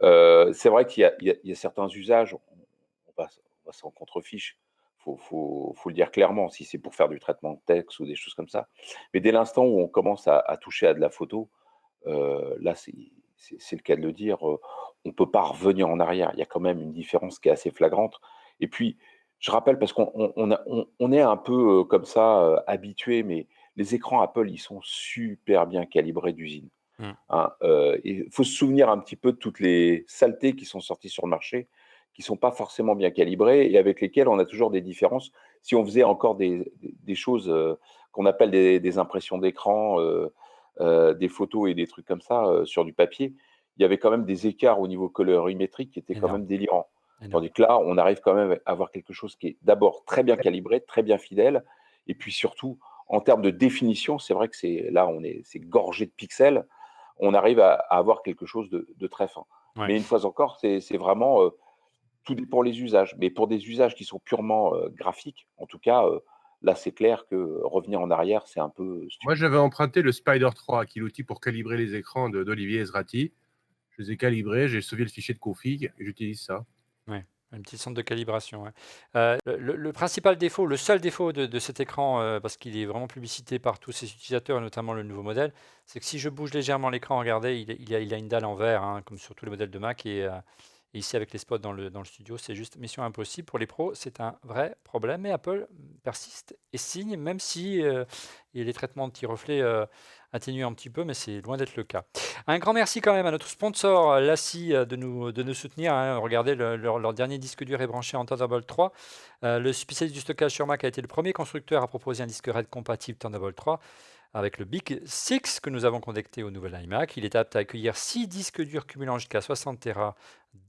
[SPEAKER 4] C'est vrai qu'il y a certains usages, on va s'en contrefiche. Faut le dire clairement, si c'est pour faire du traitement de texte ou des choses comme ça. Mais dès l'instant où on commence à toucher à de la photo, là, c'est le cas de le dire, on ne peut pas revenir en arrière. Il y a quand même une différence qui est assez flagrante. Et puis, je rappelle, parce qu'on est un peu comme ça habitué, mais les écrans Apple, ils sont super bien calibrés d'usine. Hein. Il faut se souvenir un petit peu de toutes les saletés qui sont sorties sur le marché, qui sont pas forcément bien calibrées et avec lesquelles on a toujours des différences. Si on faisait encore des choses qu'on appelle des impressions d'écran, des photos et des trucs comme ça sur du papier, il y avait quand même des écarts au niveau colorimétrique qui étaient quand
[SPEAKER 3] Énorme,
[SPEAKER 4] même délirants.
[SPEAKER 3] énorme.
[SPEAKER 4] Tandis que là, on arrive quand même à avoir quelque chose qui est d'abord très bien calibré, très bien fidèle, et puis surtout, en termes de définition, c'est vrai que c'est gorgé de pixels, on arrive à avoir quelque chose de très fin.
[SPEAKER 3] Ouais.
[SPEAKER 4] Mais une fois encore, c'est vraiment, tout dépend les usages. Mais pour des usages qui sont purement graphiques, en tout cas, là, c'est clair que revenir en arrière, c'est un peu
[SPEAKER 7] Moi,
[SPEAKER 4] stupide.
[SPEAKER 7] j'avais emprunté le Spider 3, qui est l'outil pour calibrer les écrans d'Olivier Ezrati. Je les ai calibrés, j'ai sauvé le fichier de config et j'utilise ça.
[SPEAKER 3] Ouais, un petit centre de calibration, ouais. Le principal défaut, le seul défaut de cet écran, parce qu'il est vraiment publicité par tous ses utilisateurs et notamment le nouveau modèle, c'est que si je bouge légèrement l'écran, regardez, il a une dalle en verre, hein, comme sur tous les modèles de Mac et ici avec les spots dans le studio, c'est juste mission impossible. Pour les pros, c'est un vrai problème et Apple persiste et signe, même si et les traitements anti-reflets atténuent un petit peu, mais c'est loin d'être le cas. Un grand merci quand même à notre sponsor Lassi de nous soutenir, hein. Regardez, leur dernier disque dur est branché en Thunderbolt 3. Le spécialiste du stockage sur Mac a été le premier constructeur à proposer un disque RAID compatible Thunderbolt 3 avec le Big 6 que nous avons connecté au nouvel iMac. Il est apte à accueillir 6 disques durs cumulant jusqu'à 60 Tera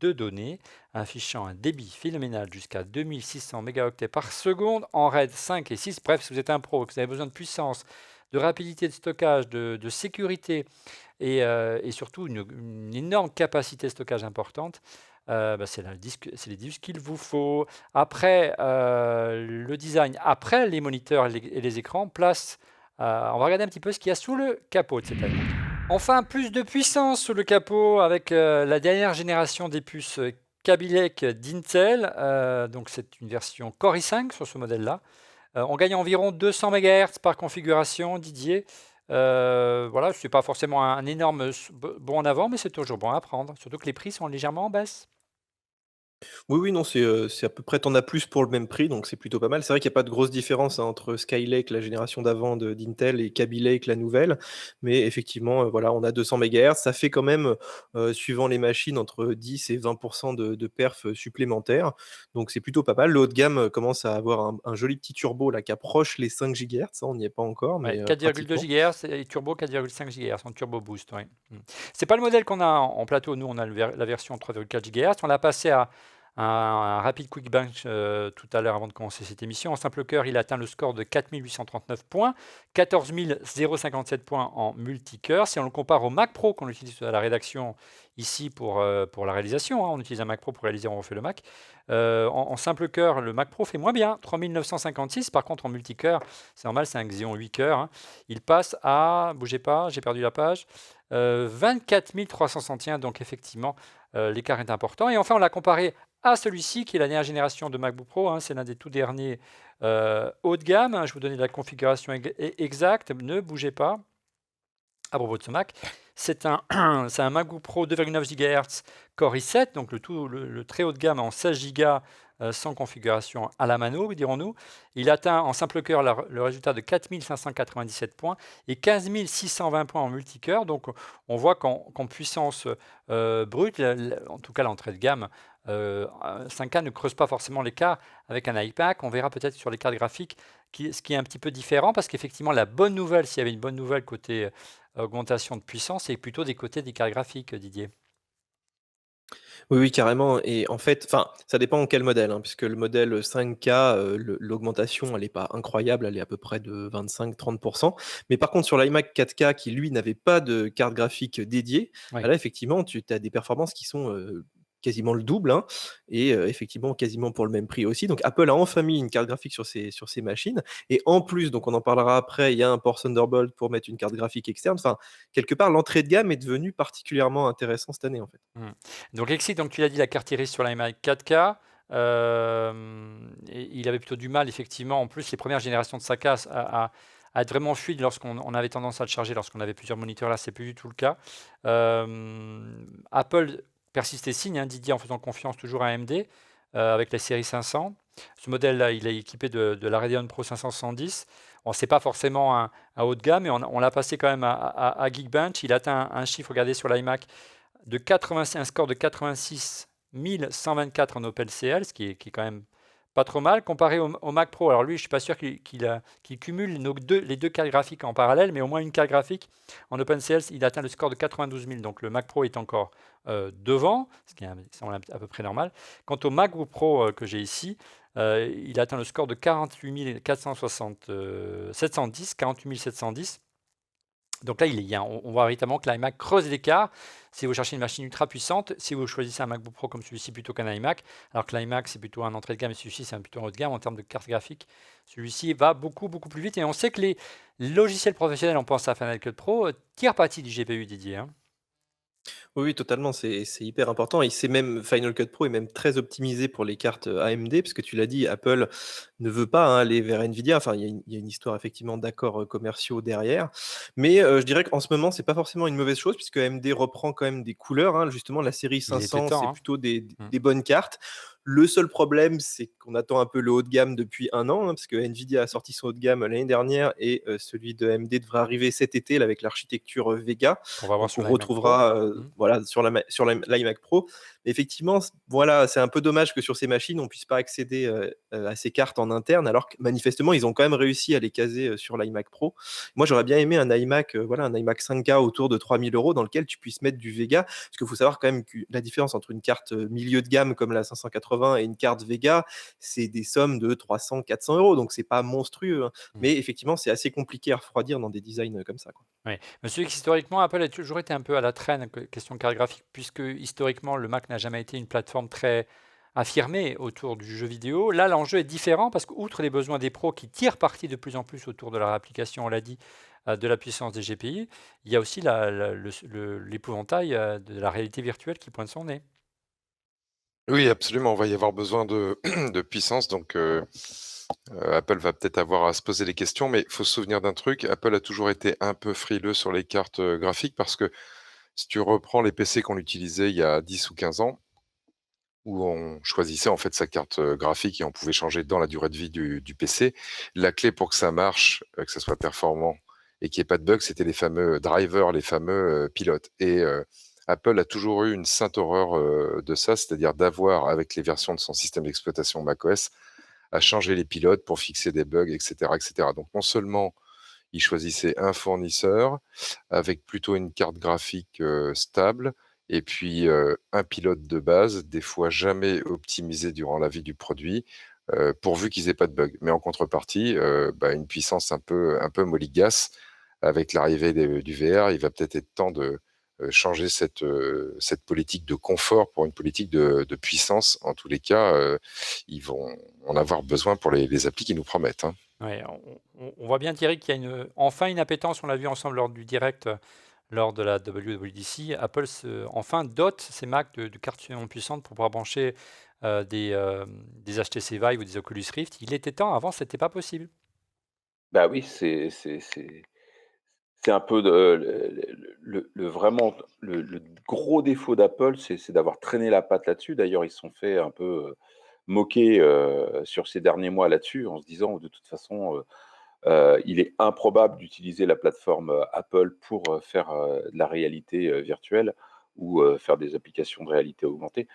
[SPEAKER 3] de données, affichant un débit phénoménal jusqu'à 2600 mégaoctets par seconde en RAID 5 et 6. Bref, si vous êtes un pro, que vous avez besoin de puissance, de rapidité de stockage, de sécurité et surtout une énorme capacité de stockage importante, c'est les disques qu'il vous faut. Après le design, après les moniteurs et les écrans, place. On va regarder un petit peu ce qu'il y a sous le capot de cet iMac. Enfin, plus de puissance sous le capot avec la dernière génération des puces Kaby Lake d'Intel. Donc c'est une version Core i5 sur ce modèle-là. On gagne environ 200 MHz par configuration, Didier. Voilà, ce n'est pas forcément un énorme bond en avant, mais c'est toujours bon à prendre. Surtout que les prix sont légèrement en baisse.
[SPEAKER 5] Oui, non, c'est à peu près tu as plus pour le même prix, donc c'est plutôt pas mal. C'est vrai qu'il y a pas de grosse différence, hein, entre Skylake, la génération d'avant d'Intel et Kaby Lake, la nouvelle. Mais effectivement, voilà, on a 200 MHz. Ça fait quand même, suivant les machines, entre 10 et 20 de perf, supplémentaires. Donc c'est plutôt pas mal. Le haut de gamme, commence à avoir un joli petit turbo là qui approche les 5 GHz, hein, on n'y est pas encore,
[SPEAKER 3] Ouais,
[SPEAKER 5] mais
[SPEAKER 3] 4,2
[SPEAKER 5] pratiquement.
[SPEAKER 3] GHz et turbo 4,5 GHz en turbo boost. Ouais. C'est pas le modèle qu'on a en plateau. Nous, on a la version 3,4 GHz. On l'a passé à un rapid quick bench tout à l'heure avant de commencer cette émission. En simple cœur, il atteint le score de 4839 points, 14 057 points en multicœur. Si on le compare au Mac Pro qu'on utilise à la rédaction ici pour la réalisation, hein, on utilise un Mac Pro pour réaliser, on refait le Mac. En simple cœur, le Mac Pro fait moins bien, 3956. Par contre, en multicœur, c'est normal, c'est un Xeon 8 cœurs. Hein. Il passe à, bougez pas, j'ai perdu la page, 24 361. Donc effectivement, l'écart est important. Et enfin, on l'a comparé à celui-ci, qui est la dernière génération de MacBook Pro. Hein. C'est l'un des tout derniers haut de gamme. Hein. Je vous donne la configuration exacte. Ne bougez pas. À propos de ce Mac, c'est un MacBook Pro 2,9 GHz Core i7, donc le très haut de gamme en 16 Go sans configuration à la mano, dirons-nous. Il atteint en simple cœur le résultat de 4597 points et 15 620 points en multicœur. Donc on voit qu'en puissance brute, en tout cas l'entrée de gamme, 5K ne creuse pas forcément l'écart avec un iPac. On verra peut-être sur les cartes graphiques ce qui est un petit peu différent, parce qu'effectivement la bonne nouvelle, s'il y avait une bonne nouvelle côté augmentation de puissance, c'est plutôt des côtés des cartes graphiques, Didier.
[SPEAKER 5] Oui, carrément. Et en fait, enfin, ça dépend en quel modèle, hein, puisque le modèle 5K, l'augmentation, elle est pas incroyable, elle est à peu près de 25-30. Mais par contre, sur l'iMac 4K, qui lui n'avait pas de carte graphique dédiée,
[SPEAKER 3] Oui.
[SPEAKER 5] là, effectivement, tu as des performances qui sont quasiment le double, hein, et effectivement, quasiment pour le même prix aussi. Donc, Apple a enfin mis une carte graphique sur ces machines. Et en plus, donc on en parlera après, il y a un port Thunderbolt pour mettre une carte graphique externe. Enfin, quelque part, l'entrée de gamme est devenue particulièrement intéressante cette année, en fait.
[SPEAKER 3] Donc Exit, donc tu l'as dit, la carte iris sur l'iMac 4K. Et il avait plutôt du mal, effectivement. En plus, les premières générations de Saka à être vraiment fluide lorsqu'on avait tendance à le charger lorsqu'on avait plusieurs moniteurs. Là, c'est plus du tout le cas. Apple persiste et signe, hein, Didier, en faisant confiance toujours à AMD avec la série 500. Ce modèle-là, il est équipé de la Radeon Pro 570. c'est pas forcément un haut de gamme, mais on l'a passé quand même à Geekbench. Il atteint un chiffre, regardez sur l'iMac, un score de 86 124 en OpenCL, ce qui est quand même pas trop mal comparé au Mac Pro. Alors lui, je suis pas sûr qu'il cumule les deux cartes graphiques en parallèle, mais au moins une carte graphique en OpenCL, il atteint le score de 92 000. Donc le Mac Pro est encore devant, ce qui semble à peu près normal. Quant au MacBook Pro que j'ai ici, il atteint le score de 48 710. Donc là, on voit véritablement que l'iMac creuse l'écart. Si vous cherchez une machine ultra puissante, si vous choisissez un MacBook Pro comme celui-ci plutôt qu'un iMac, alors que l'iMac c'est plutôt un entrée de gamme et celui-ci c'est plutôt un haut de gamme en termes de carte graphique, celui-ci va beaucoup plus vite. Et on sait que les logiciels professionnels, on pense à Final Cut Pro, tirent parti du GPU, Didier. Hein.
[SPEAKER 5] Oui, oui, totalement, c'est hyper important et c'est même Final Cut Pro est même très optimisé pour les cartes, AMD parce que tu l'as dit, Apple ne veut pas, hein, aller vers Nvidia. Enfin, il y a une histoire effectivement d'accords, commerciaux derrière. Mais, je dirais qu'en ce moment, c'est pas forcément une mauvaise chose puisque AMD reprend quand même des couleurs, hein. Justement, la série
[SPEAKER 3] Il était
[SPEAKER 5] 500,
[SPEAKER 3] temps.
[SPEAKER 5] c'est
[SPEAKER 3] Hein.
[SPEAKER 5] plutôt des
[SPEAKER 3] Mm.
[SPEAKER 5] des bonnes cartes. Le seul problème, c'est qu'on attend un peu le haut de gamme depuis 1 an, hein, parce que Nvidia a sorti son haut de gamme l'année dernière et celui de AMD devrait arriver cet été là, avec l'architecture, Vega.
[SPEAKER 3] Qu'on va voir
[SPEAKER 5] Donc
[SPEAKER 3] sur
[SPEAKER 5] on
[SPEAKER 3] l'iMac Pro.
[SPEAKER 5] retrouvera,
[SPEAKER 3] Mm.
[SPEAKER 5] voilà, sur l'iMac Pro. Mais effectivement, voilà, c'est un peu dommage que sur ces machines, on puisse pas accéder, à ces cartes en interne, alors que manifestement, ils ont quand même réussi à les caser, sur l'iMac Pro. Moi, j'aurais bien aimé un iMac, voilà, un iMac 5K autour de 3 000 € dans lequel tu puisses mettre du Vega. Parce qu'il faut savoir quand même que la différence entre une carte, milieu de gamme comme la 580 et une carte Vega, c'est des sommes de 300-400 €, donc c'est pas monstrueux, hein.
[SPEAKER 3] Mm.
[SPEAKER 5] Mais effectivement, c'est assez compliqué à refroidir dans des designs, comme ça, quoi.
[SPEAKER 3] Oui. Monsieur, historiquement, Apple a toujours été un peu à la traîne, question carte graphique, puisque historiquement, le Mac n'a jamais été une plateforme très affirmée autour du jeu vidéo. Là, l'enjeu est différent parce qu'outre les besoins des pros qui tirent parti de plus en plus autour de leur application, on l'a dit, de la puissance des GPI, il y a aussi l'épouvantail de la réalité virtuelle qui pointe son nez.
[SPEAKER 6] Oui, absolument, on va y avoir besoin de de puissance, donc Apple va peut-être avoir à se poser les questions, mais il faut se souvenir d'un truc, Apple a toujours été un peu frileux sur les cartes, graphiques parce que si tu reprends les PC qu'on utilisait il y a 10 ou 15 ans, où on choisissait en fait sa carte, graphique et on pouvait changer dans la durée de vie du PC. La clé pour que ça marche, que ça soit performant et qu'il y ait pas de bugs, c'était les fameux drivers, les fameux, pilotes et Apple a toujours eu une sainte horreur, de ça, c'est-à-dire d'avoir avec les versions de son système d'exploitation macOS, à changer les pilotes pour fixer des bugs et cetera et cetera. Donc non seulement ils choisissaient un fournisseur avec plutôt une carte graphique, stable et puis, un pilote de base, des fois jamais optimisé durant la vie du produit, pourvu qu'ils aient pas de bugs. Mais en contrepartie, une puissance un peu monégasque avec l'arrivée du VR, il va peut-être être temps de, changer cette politique de confort pour une politique de puissance. En tous les cas, ils vont en avoir besoin pour les applis qu'ils nous promettent, hein.
[SPEAKER 3] Ouais, on voit bien, Thierry, qu'il y a enfin une appétence, on l'a vu ensemble lors du direct, lors de la WWDC. Apple enfin dote ses Macs de cartes suffisamment puissantes pour pouvoir brancher des HTC Vive ou des Oculus Rift. Il était temps, avant, c'était pas possible.
[SPEAKER 4] Bah oui, c'est un peu vraiment le gros défaut d'Apple, c'est d'avoir traîné la patte là-dessus. D'ailleurs, ils se sont fait un peu, moquer, sur ces derniers mois là-dessus, en se disant: «De toute façon, il est improbable d'utiliser la plateforme, Apple pour, faire, de la réalité, virtuelle ou, faire des applications de réalité augmentée».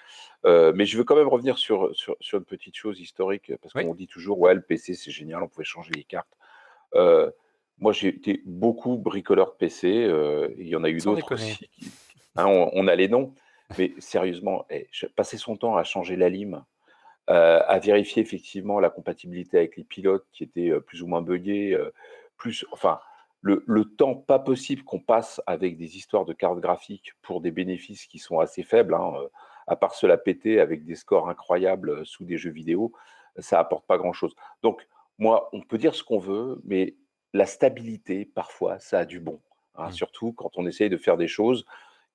[SPEAKER 4] Mais je veux quand même revenir sur une petite chose historique, parce
[SPEAKER 3] Oui,
[SPEAKER 4] qu'on dit toujours: «Ouais, le PC, c'est génial, on pouvait changer les cartes». Heu, Moi, j'ai été beaucoup bricoleur de PC, et il y en a eu
[SPEAKER 3] sans
[SPEAKER 4] d'autres
[SPEAKER 3] déconner.
[SPEAKER 4] aussi qui hein, on a les noms, mais sérieusement, passer son temps à changer la lime, à vérifier effectivement la compatibilité avec les pilotes qui étaient, plus ou moins buggés, enfin, le temps pas possible qu'on passe avec des histoires de cartes graphiques pour des bénéfices qui sont assez faibles, hein, à part se la péter avec des scores incroyables, sous des jeux vidéo, ça apporte pas grand-chose. Donc moi, on peut dire ce qu'on veut, mais la stabilité, parfois, ça a du bon, hein,
[SPEAKER 3] Mm.
[SPEAKER 4] surtout quand on essaye de faire des choses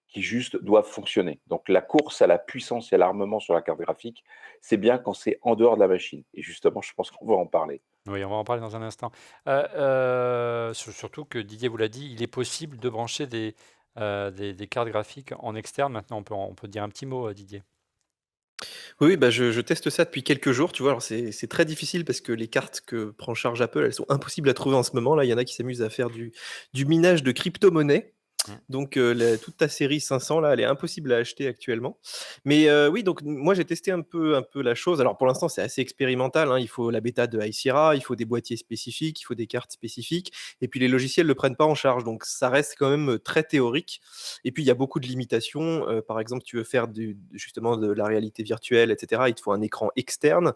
[SPEAKER 4] qui juste doivent fonctionner. Donc la course à la puissance et à l'armement sur la carte graphique, c'est bien quand c'est en dehors de la machine. Et justement, je pense qu'on va en parler.
[SPEAKER 3] Oui, on va en parler dans un instant. Surtout que Didier vous l'a dit, il est possible de brancher des cartes graphiques en externe. Maintenant, on peut dire un petit mot, Didier.
[SPEAKER 5] Oui, bah, je teste ça depuis quelques jours, tu vois? Alors c'est très difficile parce que les cartes que prend en charge Apple, elles sont impossibles à trouver en ce moment là. Il y en a qui s'amusent à faire du minage de crypto-monnaies.
[SPEAKER 3] Mmh.
[SPEAKER 5] Donc la toute ta série 500 là, elle est impossible à acheter actuellement. Mais oui, donc moi j'ai testé un peu la chose. Alors pour l'instant, c'est assez expérimental, hein. Il faut la bêta de High Sierra, il faut des boîtiers spécifiques, il faut des cartes spécifiques et puis les logiciels le prennent pas en charge. Donc ça reste quand même, très théorique et puis il y a beaucoup de limitations. Par exemple, tu veux faire justement de la réalité virtuelle et cetera, il te faut un écran externe,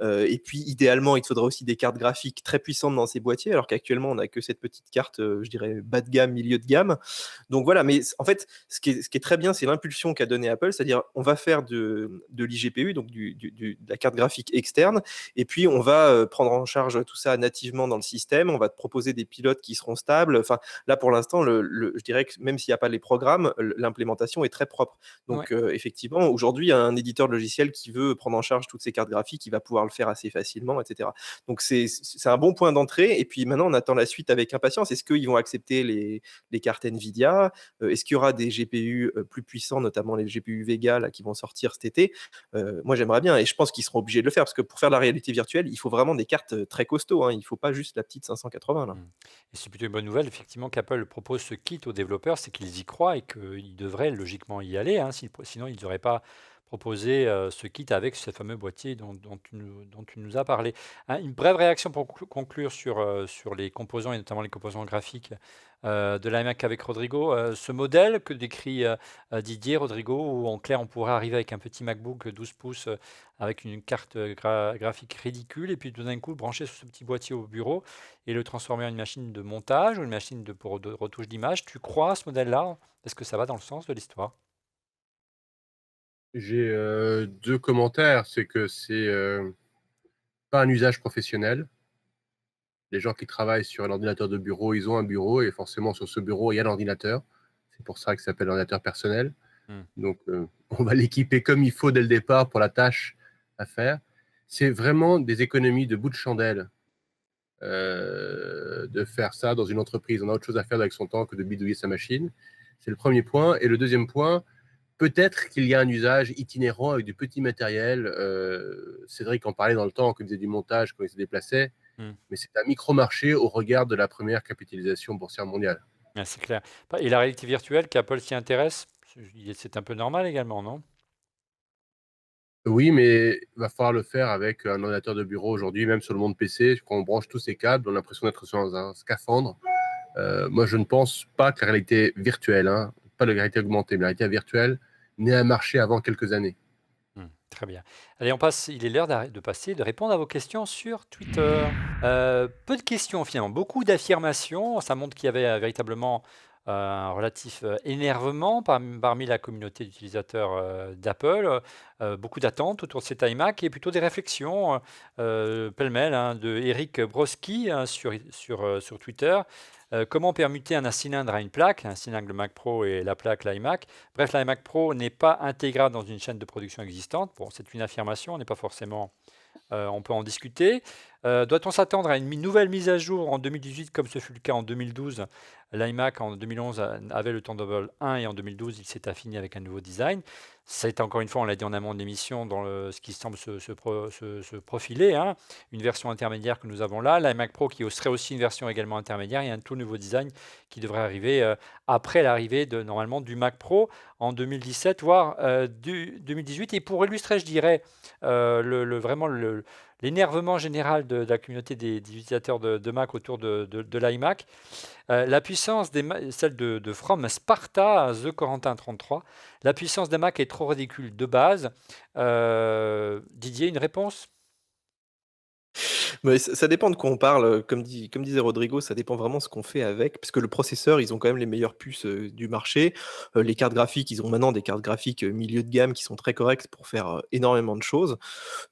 [SPEAKER 5] et puis idéalement, il te faudra aussi des cartes graphiques très puissantes dans ces boîtiers alors qu'actuellement, on n'a que cette petite carte, je dirais bas de gamme, milieu de gamme. Donc voilà, mais en fait, ce qui est très bien, c'est l'impulsion qu'a donné Apple, c'est-à-dire on va faire de l'IGPU, donc de la carte graphique externe, et puis on va prendre en charge tout ça nativement dans le système, on va te proposer des pilotes qui seront stables. Enfin, là pour l'instant, je dirais que même s'il n'y a pas les programmes, l'implémentation est très propre.
[SPEAKER 3] Ouais.
[SPEAKER 5] Donc effectivement, aujourd'hui, un éditeur de logiciel qui veut prendre en charge toutes ces cartes graphiques, il va pouvoir le faire assez facilement, etc. Donc c'est un bon point d'entrée, et puis maintenant on attend la suite avec impatience. Est-ce qu'ils vont accepter les cartes Nvidia? Est-ce qu'il y aura des GPU plus puissants, notamment les GPU Vega là, qui vont sortir cet été? Moi, j'aimerais bien, et je pense qu'ils seront obligés de le faire, parce que pour faire de la réalité virtuelle, il faut vraiment des cartes très costauds, hein. Il ne faut pas juste la petite 580 là.
[SPEAKER 3] Mmh. Et c'est plutôt une bonne nouvelle, effectivement, qu'Apple propose ce kit aux développeurs, c'est qu'ils y croient et qu'ils devraient logiquement y aller, hein, sinon ils n'auraient pas proposé ce kit avec ce fameux boîtier dont tu nous as parlé. Une brève réaction pour conclure sur les composants et notamment les composants graphiques de l'iMac avec Rodrigo. Ce modèle que décrit Didier, Rodrigo, où en clair on pourrait arriver avec un petit MacBook 12 pouces avec une carte graphique ridicule et puis tout d'un coup le brancher sur ce petit boîtier au bureau et le transformer en une machine de montage ou une machine de retouche d'image. Tu crois à ce modèle-là? Est-ce que ça va dans le sens de l'histoire?
[SPEAKER 7] J'ai 2 commentaires. C'est que c'est pas un usage professionnel. Les gens qui travaillent sur un ordinateur de bureau, ils ont un bureau et forcément sur ce bureau, il y a l'ordinateur. C'est pour ça que ça s'appelle ordinateur personnel.
[SPEAKER 3] Hmm.
[SPEAKER 7] Donc on va l'équiper comme il faut dès le départ pour la tâche à faire. C'est vraiment des économies de bout de chandelle de faire ça dans une entreprise. On a autre chose à faire avec son temps que de bidouiller sa machine. C'est le premier point. Et le deuxième point, peut-être qu'il y a un usage itinérant avec du petit matériel. Cédric en parlait dans le temps, quand il faisait du montage, quand il se déplaçait. Mais c'est un micro-marché au regard de la première capitalisation boursière mondiale.
[SPEAKER 3] Ah, c'est clair. Et la réalité virtuelle, qu'Apple s'y intéresse, c'est un peu normal également, non?
[SPEAKER 7] Oui, mais il va falloir le faire avec un ordinateur de bureau aujourd'hui, même sur le monde PC. Quand on branche tous ces câbles, on a l'impression d'être dans un scaphandre. Moi, je ne pense pas que la réalité virtuelle, hein, pas la réalité augmentée, mais la réalité virtuelle, n'ait un marché avant quelques années.
[SPEAKER 3] Très bien. Allez, on passe. Il est l'heure de répondre à vos questions sur Twitter. Peu de questions finalement, beaucoup d'affirmations. Ça montre qu'il y avait véritablement un relatif énervement parmi la communauté d'utilisateurs d'Apple. Beaucoup d'attentes autour de cet iMac et plutôt des réflexions pêle-mêle hein, de Eric Broski hein, sur Twitter. Comment permuter un cylindre à une plaque, un cylindre le Mac Pro et la plaque l'iMac. Bref, l'iMac Pro n'est pas intégrable dans une chaîne de production existante. Bon, c'est une affirmation, on n'est pas forcément on peut en discuter. Doit-on s'attendre à une nouvelle mise à jour en 2018 comme ce fut le cas en 2012? L'iMac en 2011 avait le Thunderbolt 1 et en 2012 il s'est affiné avec un nouveau design. C'est encore une fois, on l'a dit en amont de l'émission, dans ce qui semble se profiler, hein, une version intermédiaire que nous avons là. L'iMac Pro qui serait aussi une version également intermédiaire et un tout nouveau design qui devrait arriver après l'arrivée normalement du Mac Pro en 2017, voire 2018. Et pour illustrer, je dirais, vraiment l'énervement général de la communauté des utilisateurs de Mac autour de l'iMac. La puissance celle de From Sparta, The Corentin 33, la puissance des Mac est trop ridicule de base. Didier, une réponse?
[SPEAKER 5] Mais ça dépend de quoi on parle, comme disait Rodrigo, ça dépend vraiment ce qu'on fait avec, parce que le processeur, ils ont quand même les meilleures puces, du marché. Les cartes graphiques, ils ont maintenant des cartes graphiques, milieu de gamme qui sont très correctes pour faire, énormément de choses.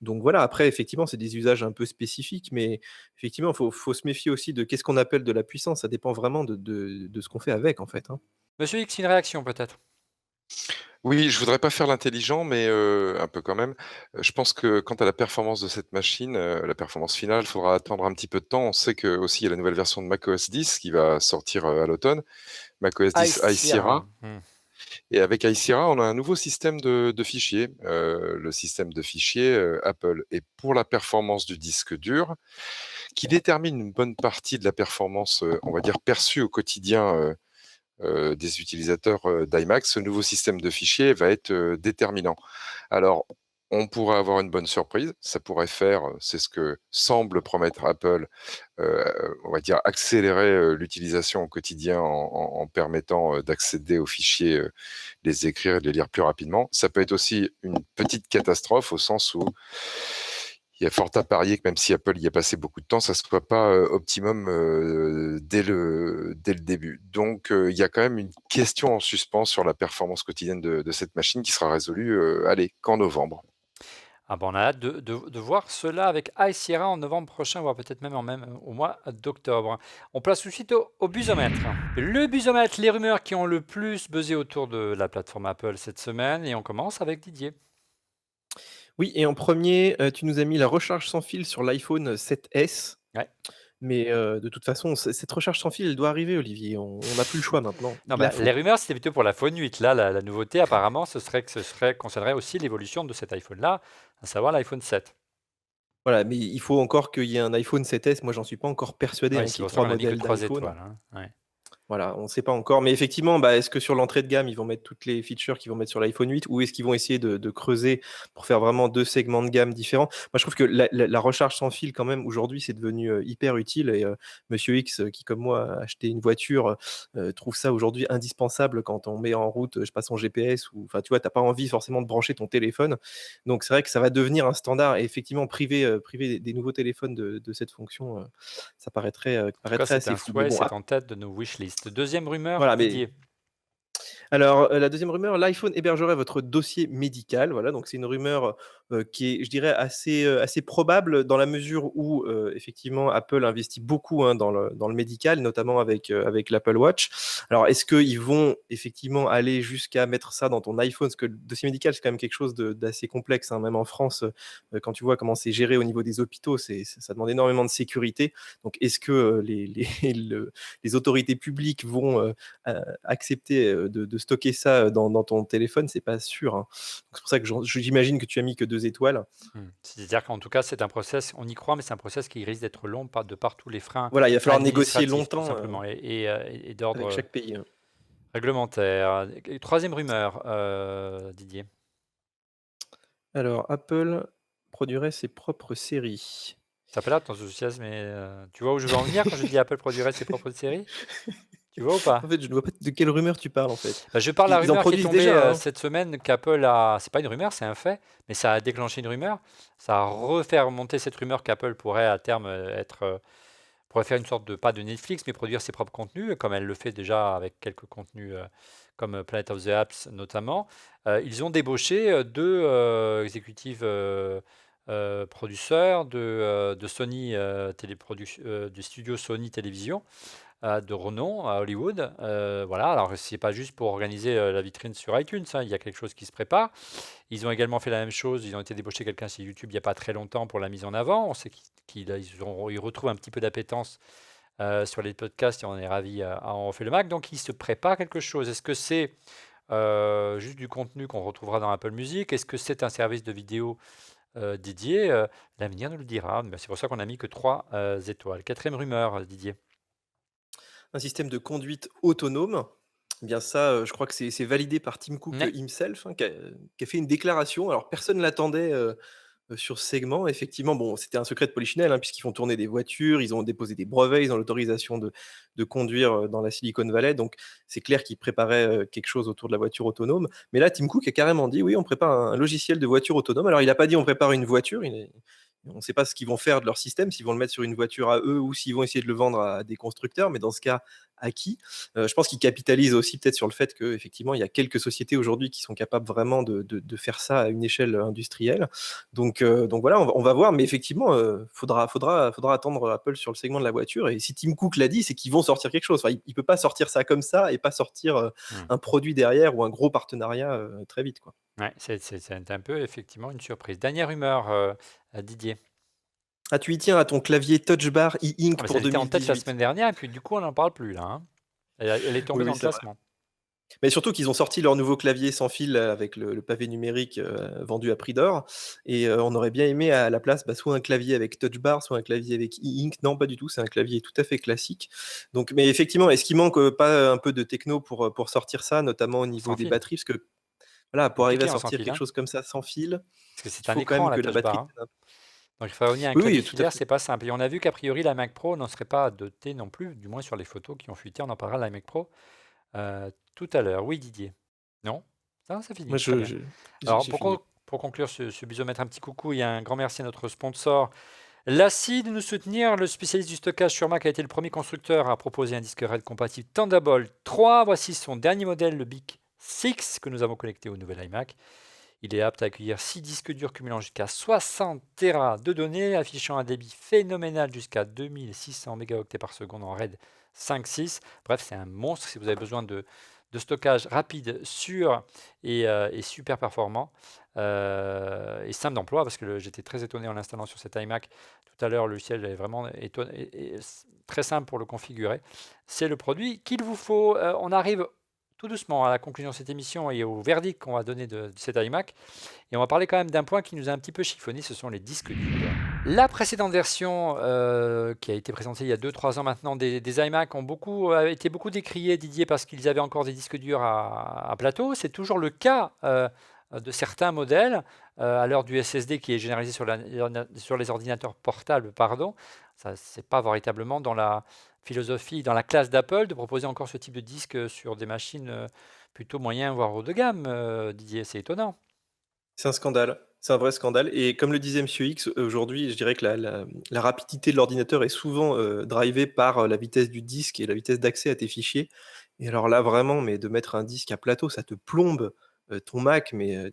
[SPEAKER 5] Donc voilà, après effectivement, c'est des usages un peu spécifiques, mais effectivement, faut se méfier aussi de qu'est-ce qu'on appelle de la puissance. Ça dépend vraiment de ce qu'on fait avec, en fait, hein.
[SPEAKER 3] Monsieur X, une réaction peut-être?
[SPEAKER 6] Oui, je voudrais pas faire l'intelligent, mais un peu quand même. Je pense que quant à la performance de cette machine, la performance finale, il faudra attendre un petit peu de temps. On sait qu'aussi il y a la nouvelle version de macOS 10 qui va sortir, à l'automne, macOS 10 High Sierra. Et avec iSierra, on a un nouveau système de fichiers, le système de fichiers Apple. Et pour la performance du disque dur, qui détermine une bonne partie de la performance, on va dire, perçue au quotidien des utilisateurs d'iMac, ce nouveau système de fichiers va être déterminant. Alors, on pourrait avoir une bonne surprise. Ça pourrait faire, c'est ce que semble promettre Apple, on va dire accélérer l'utilisation au quotidien en permettant d'accéder aux fichiers, les écrire et les lire plus rapidement. Ça peut être aussi une petite catastrophe au sens où il y a fort à parier que même si Apple y a passé beaucoup de temps, ça ne soit pas optimum dès le début. Donc, il y a quand même une question en suspens sur la performance quotidienne de cette machine qui sera résolue, qu'en novembre.
[SPEAKER 3] Ah ben, on a hâte de voir cela avec iSierra en novembre prochain, voire peut-être même au mois d'octobre. On place tout de suite au busomètre. Le busomètre, les rumeurs qui ont le plus buzzé autour de la plateforme Apple cette semaine. Et on commence avec Didier.
[SPEAKER 5] Oui, et en premier, tu nous as mis la recharge sans fil sur l'iPhone 7S.
[SPEAKER 3] Ouais.
[SPEAKER 5] Mais de toute façon, cette recharge sans fil, elle doit arriver, Olivier. On n'a plus le choix maintenant.
[SPEAKER 3] Non,
[SPEAKER 5] Il la
[SPEAKER 3] bah,
[SPEAKER 5] faut.
[SPEAKER 3] les rumeurs, c'était plutôt pour l'iPhone 8. Là, la nouveauté, apparemment, ce concernerait aussi l'évolution de cet iPhone-là, à savoir l'iPhone 7.
[SPEAKER 5] Voilà, mais il faut encore qu'il y ait un iPhone 7S. Moi, j'en suis pas encore persuadé
[SPEAKER 3] Ouais,
[SPEAKER 5] hein,
[SPEAKER 3] c'est
[SPEAKER 5] qu'il y ait
[SPEAKER 3] pour ça
[SPEAKER 5] 3
[SPEAKER 3] qu'on a mis que
[SPEAKER 5] modèles
[SPEAKER 3] 3
[SPEAKER 5] d'iPhone.
[SPEAKER 3] étoiles. Hein. Ouais.
[SPEAKER 5] Voilà, on ne sait pas encore. Mais effectivement, est-ce que sur l'entrée de gamme, ils vont mettre toutes les features qu'ils vont mettre sur l'iPhone 8 ou est-ce qu'ils vont essayer de creuser pour faire vraiment 2 segments de gamme différents? Moi, je trouve que la recharge sans fil, quand même, aujourd'hui, c'est devenu hyper utile. Et Monsieur X, qui comme moi a acheté une voiture, trouve ça aujourd'hui indispensable quand on met en route, je sais pas, son GPS ou, enfin, tu vois, tu n'as pas envie forcément de brancher ton téléphone. Donc, c'est vrai que ça va devenir un standard. Et effectivement, priver des nouveaux téléphones de cette fonction, ça paraîtrait,
[SPEAKER 3] En tout cas,
[SPEAKER 5] paraîtrait
[SPEAKER 3] c'est
[SPEAKER 5] assez
[SPEAKER 3] un
[SPEAKER 5] fou. Mais
[SPEAKER 3] souhait,
[SPEAKER 5] bon,
[SPEAKER 3] c'est en tête de nos wishlists. Deuxième rumeur,
[SPEAKER 5] voilà, mais
[SPEAKER 3] Didier.
[SPEAKER 5] alors, la deuxième rumeur, l'iPhone hébergerait votre dossier médical. Voilà, donc c'est une rumeur, qui est, je dirais, assez probable dans la mesure où, effectivement, Apple investit beaucoup, hein, dans le médical, notamment avec l'Apple Watch. Alors, est-ce qu'ils vont effectivement aller jusqu'à mettre ça dans ton iPhone? Parce que le dossier médical, c'est quand même quelque chose d'assez complexe, hein, même en France, quand tu vois comment c'est géré au niveau des hôpitaux, ça demande énormément de sécurité. Donc est-ce que, les autorités publiques vont, accepter, de stocker ça dans ton téléphone? C'est pas sûr, hein. C'est pour ça que j'imagine que tu as mis que 2 étoiles.
[SPEAKER 3] C'est-à-dire qu'en tout cas, c'est un process, on y croit, mais c'est un process qui risque d'être long de par tous les freins
[SPEAKER 5] Voilà, il va falloir négocier
[SPEAKER 3] administratifs, tout
[SPEAKER 5] longtemps,
[SPEAKER 3] simplement, et
[SPEAKER 5] avec
[SPEAKER 3] d'ordre
[SPEAKER 5] chaque pays, hein.
[SPEAKER 3] réglementaire. Et troisième rumeur, Didier.
[SPEAKER 5] Alors, Apple produirait ses propres séries.
[SPEAKER 3] Ça peut là ton enthousiasme, mais tu vois où je veux en venir quand je dis Apple produirait ses propres séries? Tu vois ou pas?
[SPEAKER 5] En fait, je ne vois pas de quelle rumeur tu parles, en fait.
[SPEAKER 3] Bah, je parle de la
[SPEAKER 5] Ils en
[SPEAKER 3] rumeur qui est
[SPEAKER 5] produisent
[SPEAKER 3] tombée
[SPEAKER 5] déjà, hein.
[SPEAKER 3] cette semaine qu'Apple a. C'est pas une rumeur, c'est un fait, mais ça a déclenché une rumeur. Ça a refait remonter cette rumeur qu'Apple pourrait à terme pourrait faire une sorte de, pas de Netflix, mais produire ses propres contenus, comme elle le fait déjà avec quelques contenus comme Planet of the Apps notamment. Ils ont débauché deux exécutifs producteurs de Sony du studio Sony Télévision de renom à Hollywood. Voilà, alors c'est pas juste pour organiser la vitrine sur iTunes, hein, il y a quelque chose qui se prépare. Ils ont également fait la même chose, ils ont été débauchés quelqu'un sur YouTube il n'y a pas très longtemps pour la mise en avant. On sait qu'ils retrouvent un petit peu d'appétence sur les podcasts et on est ravis à en refaire le Mac. Donc il se prépare quelque chose. Est-ce que c'est juste du contenu qu'on retrouvera dans Apple Music? Est-ce que c'est un service de vidéo Didier? L'avenir nous le dira. Mais c'est pour ça qu'on a mis que 3 étoiles. Quatrième rumeur, Didier.
[SPEAKER 5] Un système de conduite autonome. Eh bien ça, je crois que c'est validé par Tim Cook
[SPEAKER 3] Ouais.
[SPEAKER 5] himself, hein, qui a fait une déclaration. Alors personne ne l'attendait sur ce segment. Effectivement, bon, c'était un secret de polichinelle, hein, puisqu'ils font tourner des voitures, ils ont déposé des brevets, ils ont l'autorisation de conduire dans la Silicon Valley. Donc c'est clair qu'ils préparaient quelque chose autour de la voiture autonome. Mais là, Tim Cook a carrément dit, oui, on prépare un logiciel de voiture autonome. Alors il n'a pas dit on prépare une voiture, on ne sait pas ce qu'ils vont faire de leur système, s'ils vont le mettre sur une voiture à eux ou s'ils vont essayer de le vendre à des constructeurs, mais dans ce cas, à qui? Je pense qu'ils capitalisent aussi peut-être sur le fait qu'effectivement, il y a quelques sociétés aujourd'hui qui sont capables vraiment de faire ça à une échelle industrielle. Donc voilà, on va voir, mais effectivement, faudra attendre Apple sur le segment de la voiture. Et si Tim Cook l'a dit, c'est qu'ils vont sortir quelque chose. Enfin, il ne peut pas sortir ça comme ça et pas sortir un produit derrière ou un gros partenariat très vite, quoi.
[SPEAKER 3] Ouais, c'est un peu effectivement une surprise. Dernière rumeur, Didier.
[SPEAKER 5] Ah, tu y tiens à ton clavier Touch Bar e-Ink
[SPEAKER 3] Ah, mais
[SPEAKER 5] pour
[SPEAKER 3] ça était en tête la
[SPEAKER 5] 2018.
[SPEAKER 3] semaine dernière, et puis du coup, on n'en parle plus là. Hein. Elle est tombée
[SPEAKER 5] Oui,
[SPEAKER 3] dans le
[SPEAKER 5] c'est vrai.
[SPEAKER 3] classement.
[SPEAKER 5] Mais surtout qu'ils ont sorti leur nouveau clavier sans fil avec le pavé numérique vendu à prix d'or. Et on aurait bien aimé à la place soit un clavier avec touch bar, soit un clavier avec e-ink. Non, pas du tout, c'est un clavier tout à fait classique. Donc, mais effectivement, est-ce qu'il manque pas un peu de techno pour sortir ça, notamment au niveau
[SPEAKER 3] Sans
[SPEAKER 5] des
[SPEAKER 3] fil.
[SPEAKER 5] batteries? Parce que voilà, pour arriver
[SPEAKER 3] Compliqué
[SPEAKER 5] à
[SPEAKER 3] en sans
[SPEAKER 5] sortir
[SPEAKER 3] fil,
[SPEAKER 5] quelque
[SPEAKER 3] hein,
[SPEAKER 5] chose comme ça sans fil,
[SPEAKER 3] parce que c'est
[SPEAKER 5] il
[SPEAKER 3] un
[SPEAKER 5] faut quand
[SPEAKER 3] écran
[SPEAKER 5] même
[SPEAKER 3] la
[SPEAKER 5] que la
[SPEAKER 3] touch bar,
[SPEAKER 5] batterie
[SPEAKER 3] hein.
[SPEAKER 5] tienne un
[SPEAKER 3] Donc il faudrait revenir à un
[SPEAKER 5] Oui,
[SPEAKER 3] clavier
[SPEAKER 5] oui, tout à
[SPEAKER 3] filaire,
[SPEAKER 5] fait.
[SPEAKER 3] c'est pas simple. Et on a vu qu'a priori l'iMac Pro n'en serait pas doté non plus, du moins sur les photos qui ont fuité. On en parlera de l'iMac Pro tout à l'heure. Oui, Didier. Non? Ça finit,
[SPEAKER 5] Moi,
[SPEAKER 3] très bien. Alors
[SPEAKER 5] j'ai fini.
[SPEAKER 3] pour conclure ce bisomètre, un petit coucou et un grand merci à notre sponsor Lassi de nous soutenir. Le spécialiste du stockage sur Mac a été le premier constructeur à proposer un disque RAID compatible Thunderbolt 3. Voici son dernier modèle, le Big 6, que nous avons connecté au nouvel iMac. Il est apte à accueillir 6 disques durs cumulant jusqu'à 60 Tera de données, affichant un débit phénoménal jusqu'à 2600 mégaoctets par seconde en RAID 5.6. Bref, c'est un monstre si vous avez besoin de stockage rapide, sûr et super performant. Et simple d'emploi, parce que j'étais très étonné en l'installant sur cet iMac. Tout à l'heure, le logiciel est vraiment très simple pour le configurer. C'est le produit qu'il vous faut. On arrive tout doucement à la conclusion de cette émission et au verdict qu'on va donner de cet iMac. Et on va parler quand même d'un point qui nous a un petit peu chiffonné, ce sont les disques durs. La précédente version qui a été présentée il y a 2-3 ans maintenant des iMac a été beaucoup décriée, Didier, parce qu'ils avaient encore des disques durs à plateau. C'est toujours le cas de certains modèles à l'heure du SSD qui est généralisé sur les ordinateurs portables. Ça, c'est pas véritablement dans la philosophie, dans la classe d'Apple de proposer encore ce type de disque sur des machines plutôt moyen voire haut de gamme. Didier, c'est étonnant.
[SPEAKER 5] C'est un scandale, c'est un vrai scandale. Et comme le disait Monsieur X, aujourd'hui, je dirais que la rapidité de l'ordinateur est souvent drivée par la vitesse du disque et la vitesse d'accès à tes fichiers. Et alors là, vraiment, mais de mettre un disque à plateau, ça te plombe ton Mac. Mais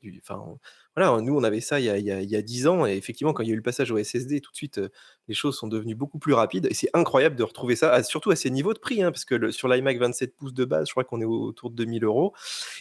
[SPEAKER 5] voilà, nous, on avait ça il y a 10 ans. Et effectivement, quand il y a eu le passage au SSD, tout de suite, les choses sont devenues beaucoup plus rapides. Et c'est incroyable de retrouver ça, surtout à ces niveaux de prix. Parce que sur l'iMac 27 pouces de base, je crois qu'on est autour de 2000 euros.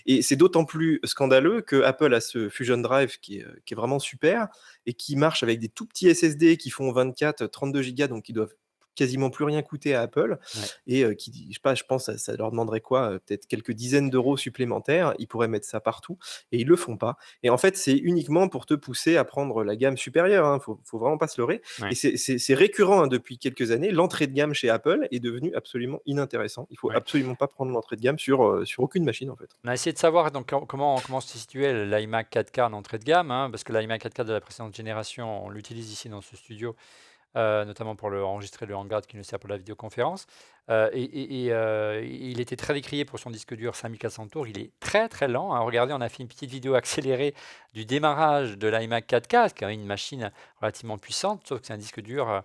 [SPEAKER 5] Et c'est d'autant plus scandaleux que Apple a ce Fusion Drive qui est vraiment super et qui marche avec des tout petits SSD qui font 24, 32 gigas, donc qui doivent quasiment plus rien coûter à Apple.
[SPEAKER 3] Ouais.
[SPEAKER 5] Et qui, je sais pas, je pense que ça leur demanderait quoi, peut-être quelques dizaines d'euros supplémentaires. Ils pourraient mettre ça partout et ils le font pas. Et en fait, c'est uniquement pour te pousser à prendre la gamme supérieure. Faut vraiment pas se leurrer.
[SPEAKER 3] Ouais.
[SPEAKER 5] Et c'est récurrent depuis quelques années. L'entrée de gamme chez Apple est devenue absolument inintéressant. Il faut
[SPEAKER 3] Ouais.
[SPEAKER 5] absolument pas prendre l'entrée de gamme sur aucune machine en fait.
[SPEAKER 3] On a essayé de savoir donc comment se situait l'iMac 4K en entrée de gamme, parce que l'iMac 4K de la précédente génération, on l'utilise ici dans ce studio, notamment pour enregistrer le Hangout qui nous sert pour la vidéoconférence. Il était très décrié pour son disque dur 5400 tours. Il est très très lent. Regardez, on a fait une petite vidéo accélérée du démarrage de l'iMac 4K, qui est une machine relativement puissante, sauf que c'est un disque dur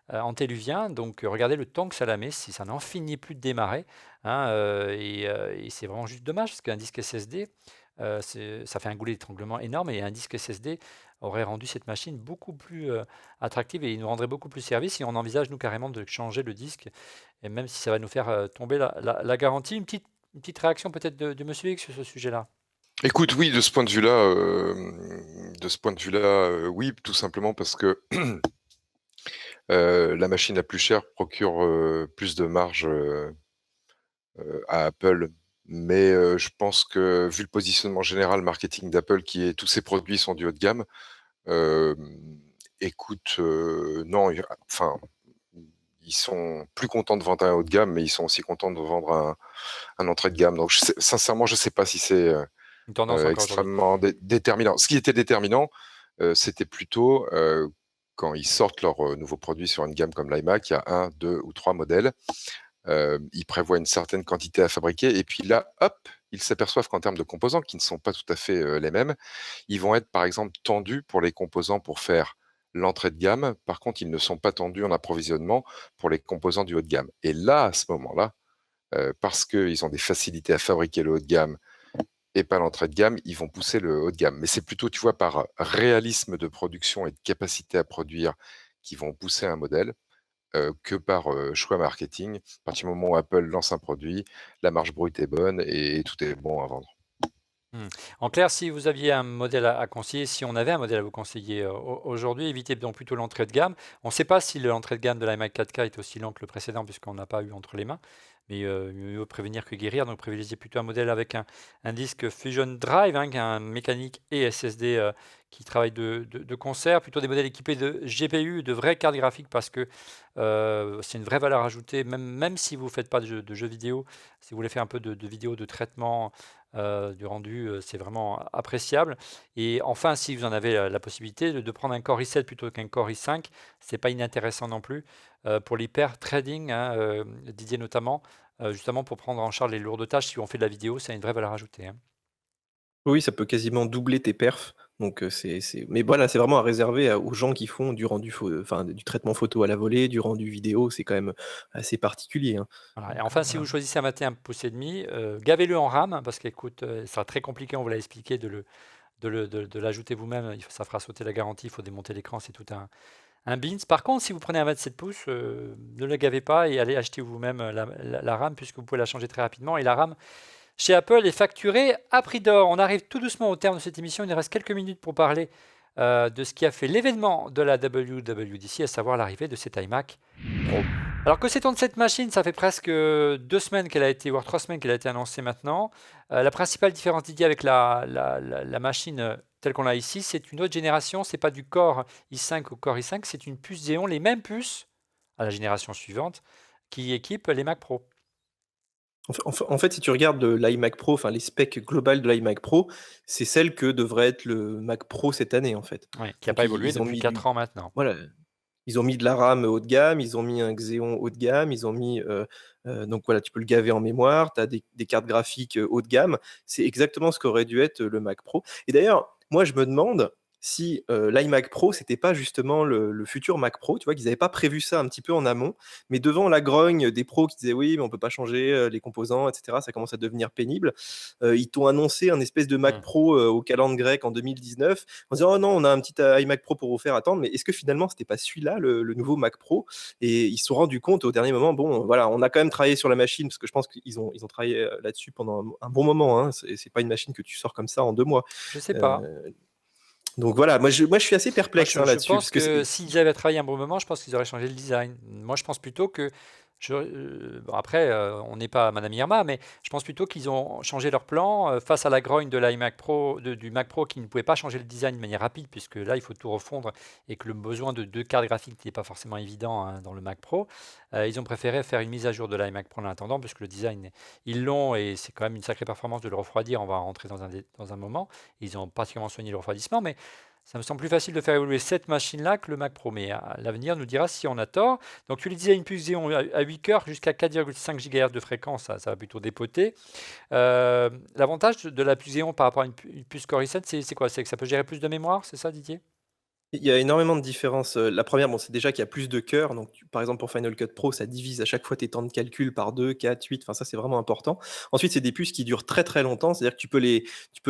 [SPEAKER 3] antéluvien. Donc regardez le temps que ça la met, si ça n'en finit plus de démarrer. Et c'est vraiment juste dommage, parce qu'un disque SSD, ça fait un goulet d'étranglement énorme, et un disque SSD aurait rendu cette machine beaucoup plus attractive, et il nous rendrait beaucoup plus service si on envisage, nous, carrément de changer le disque, et même si ça va nous faire tomber la garantie. Une petite réaction peut-être de Monsieur X sur ce sujet-là.
[SPEAKER 6] Écoute, oui, de ce point de vue-là, oui, tout simplement parce que la machine la plus chère procure plus de marge à Apple. Mais je pense que vu le positionnement général marketing d'Apple, qui est tous ses produits sont du haut de gamme, écoute, non, enfin, ils sont plus contents de vendre un haut de gamme, mais ils sont aussi contents de vendre un entrée de gamme. Donc, sincèrement, je ne sais pas si c'est
[SPEAKER 3] Une tendance encore
[SPEAKER 6] extrêmement déterminant. Ce qui était déterminant, c'était plutôt quand ils sortent leurs nouveaux produits sur une gamme comme l'iMac, il y a 1, 2 ou 3 modèles. Ils prévoient une certaine quantité à fabriquer, et puis là, hop, ils s'aperçoivent qu'en termes de composants, qui ne sont pas tout à fait les mêmes, ils vont être par exemple tendus pour les composants pour faire l'entrée de gamme. Par contre, ils ne sont pas tendus en approvisionnement pour les composants du haut de gamme. Et là, à ce moment-là, parce qu'ils ont des facilités à fabriquer le haut de gamme et pas l'entrée de gamme, ils vont pousser le haut de gamme. Mais c'est plutôt, tu vois, par réalisme de production et de capacité à produire qu'ils vont pousser un modèle, que par choix marketing. À partir du moment où Apple lance un produit, la marge brute est bonne et tout est bon à vendre.
[SPEAKER 3] En clair, si vous aviez un modèle à conseiller, si on avait un modèle à vous conseiller aujourd'hui, évitez donc plutôt l'entrée de gamme. On ne sait pas si l'entrée de gamme de l'iMac 4K est aussi lent que le précédent, puisqu'on n'a pas eu entre les mains. mais mieux vaut prévenir que guérir. Donc privilégiez plutôt un modèle avec un disque Fusion Drive, qui a un mécanique et SSD qui travaillent de concert. Plutôt des modèles équipés de GPU, de vraies cartes graphiques, parce que c'est une vraie valeur ajoutée, même si vous ne faites pas de jeux vidéo. Si vous voulez faire un peu de vidéo, de traitement, du rendu, c'est vraiment appréciable. Et enfin, si vous en avez la possibilité de prendre un Core i7 plutôt qu'un Core i5, c'est pas inintéressant non plus pour l'hyper trading, Didier notamment, justement pour prendre en charge les lourdes tâches. Si on fait de la vidéo, c'est une vraie valeur ajoutée, hein.
[SPEAKER 5] Oui, ça peut quasiment doubler tes perfs. Donc, mais voilà, c'est vraiment à réserver aux gens qui font du rendu enfin, du traitement photo à la volée, du rendu vidéo, c'est quand même assez particulier, hein.
[SPEAKER 3] Voilà. Et
[SPEAKER 5] Donc,
[SPEAKER 3] enfin, si vous
[SPEAKER 5] voilà.
[SPEAKER 3] choisissez un matin 1,5 pouce, gavez-le en RAM, parce qu'écoute, ça sera très compliqué, on vous l'a expliqué, de l'ajouter vous-même. Ça fera sauter la garantie, il faut démonter l'écran, c'est tout un beans. Par contre, si vous prenez un 27 pouces, ne le gavez pas et allez acheter vous-même la RAM, puisque vous pouvez la changer très rapidement. Et la RAM chez Apple est facturée à prix d'or. On arrive tout doucement au terme de cette émission. Il nous reste quelques minutes pour parler de ce qui a fait l'événement de la WWDC, à savoir l'arrivée de cet iMac Pro. Alors que sait-on de cette machine? Ça fait presque 2 semaines qu'elle a été, voire 3 semaines qu'elle a été annoncée maintenant. La principale différence, Didier, avec la machine telle qu'on l'a ici, c'est une autre génération. C'est pas du Core i5 ou Core i5, c'est une puce Xeon, les mêmes puces à la génération suivante qui équipent les Mac Pro.
[SPEAKER 5] En fait, si tu regardes l'iMac Pro, enfin les specs globales de l'iMac Pro, c'est celle que devrait être le Mac Pro cette année, en fait.
[SPEAKER 3] Oui, qui n'a
[SPEAKER 5] Donc,
[SPEAKER 3] pas évolué
[SPEAKER 5] ils ont
[SPEAKER 3] depuis
[SPEAKER 5] mis
[SPEAKER 3] 4 ans maintenant.
[SPEAKER 5] voilà, ils ont mis de la RAM haut de gamme, ils ont mis un Xeon haut de gamme, ils ont mis donc voilà, tu peux le gaver en mémoire, tu as des cartes graphiques haut de gamme. C'est exactement ce qu'aurait dû être le Mac Pro. Et d'ailleurs, moi, je me demande si l'iMac Pro, c'était pas justement le futur Mac Pro, tu vois, qu'ils n'avaient pas prévu ça un petit peu en amont, mais devant la grogne des pros qui disaient oui, mais on peut pas changer les composants, etc., ça commence à devenir pénible. Ils t'ont annoncé un espèce de Mac Pro au calendrier grec en 2019, en disant oh non, on a un petit iMac Pro pour vous faire attendre, mais est-ce que finalement c'était pas celui-là le nouveau Mac Pro? Et ils se sont rendus compte au dernier moment, bon voilà, on a quand même travaillé sur la machine, parce que je pense qu'ils ont travaillé là-dessus pendant un bon moment, hein. C'est pas une machine que tu sors comme ça en 2 mois.
[SPEAKER 3] Je sais pas.
[SPEAKER 5] Donc voilà, moi je suis assez perplexe
[SPEAKER 3] Moi, je
[SPEAKER 5] là-dessus.
[SPEAKER 3] pense
[SPEAKER 5] Parce
[SPEAKER 3] que s'ils avaient travaillé un bon moment, je pense qu'ils auraient changé le design. Moi, je pense plutôt que. Bon, après, on n'est pas Madame Irma, mais je pense plutôt qu'ils ont changé leur plan face à la grogne de l'iMac Pro, du Mac Pro, qui ne pouvait pas changer le design de manière rapide, puisque là, il faut tout refondre et que le besoin de 2 cartes graphiques n'était pas forcément évident, hein, dans le Mac Pro. Ils ont préféré faire une mise à jour de l'iMac Pro en attendant, puisque le design, ils l'ont et c'est quand même une sacrée performance de le refroidir. On va rentrer dans un moment. Ils ont particulièrement soigné le refroidissement, mais ça me semble plus facile de faire évoluer cette machine-là que le Mac Pro, mais l'avenir nous dira si on a tort. Donc tu le disais, une puce Xeon à 8 cœurs jusqu'à 4,5 GHz de fréquence, ça va plutôt dépoter. L'avantage de la puce Xeon par rapport à une puce Core i7, c'est quoi? C'est que ça peut gérer plus de mémoire, c'est ça, Didier?
[SPEAKER 5] Il y a énormément de différences. La première, bon, c'est déjà qu'il y a plus de cœurs. Donc, par exemple, pour Final Cut Pro, ça divise à chaque fois tes temps de calcul par 2, 4, 8. Enfin, ça, c'est vraiment important. Ensuite, c'est des puces qui durent très très longtemps. C'est-à-dire que tu peux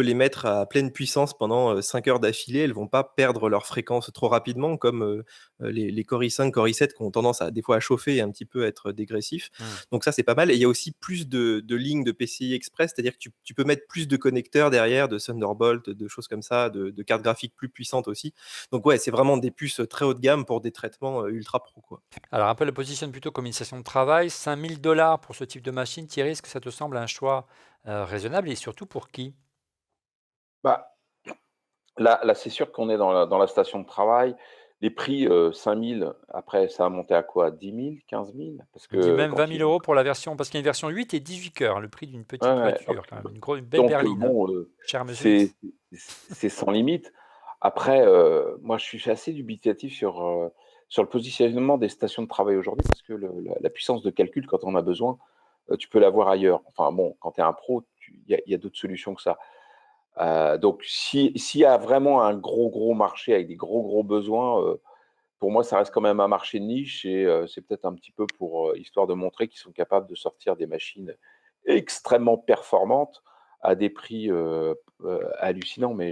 [SPEAKER 5] les mettre à pleine puissance pendant 5 heures d'affilée. Elles vont pas perdre leur fréquence trop rapidement, comme les Core i5, Core i7 qui ont tendance à des fois à chauffer et un petit peu être dégressifs. Donc ça, c'est pas mal. Et il y a aussi plus de lignes de PCI Express. C'est-à-dire que tu peux mettre plus de connecteurs derrière, de Thunderbolt, de choses comme ça, de cartes graphiques plus puissantes aussi. Donc ouais, c'est vraiment des puces très haut de gamme pour des traitements ultra pro, quoi.
[SPEAKER 3] Alors Apple le positionne plutôt comme une station de travail. 5 000 $ pour ce type de machine. Thierry, est-ce que ça te semble un choix raisonnable et surtout pour qui?
[SPEAKER 4] Bah, là, c'est sûr qu'on est dans la station de travail. Les prix, 5 000, après, ça a monté à quoi? 10 000, 15 000? Parce
[SPEAKER 3] On dit
[SPEAKER 4] que
[SPEAKER 3] même
[SPEAKER 4] quand
[SPEAKER 3] 20
[SPEAKER 4] ils
[SPEAKER 3] 000
[SPEAKER 4] ont...
[SPEAKER 3] € pour la version, parce qu'il y a une version 8 et 18 cœurs, le prix d'une petite
[SPEAKER 4] Ouais, ouais,
[SPEAKER 3] voiture, quand même. Une belle
[SPEAKER 4] donc,
[SPEAKER 3] berline, hein.
[SPEAKER 4] bon,
[SPEAKER 3] Chère monsieur.
[SPEAKER 4] c'est sans limite. Après, moi, je suis assez dubitatif sur le positionnement des stations de travail aujourd'hui, parce que la puissance de calcul, quand on a besoin, tu peux l'avoir ailleurs. Enfin bon, quand tu es un pro, il y a d'autres solutions que ça. Donc, s'il y a vraiment un gros marché avec des gros besoins, pour moi, ça reste quand même un marché de niche, et c'est peut-être un petit peu pour histoire de montrer qu'ils sont capables de sortir des machines extrêmement performantes à des prix hallucinants. Mais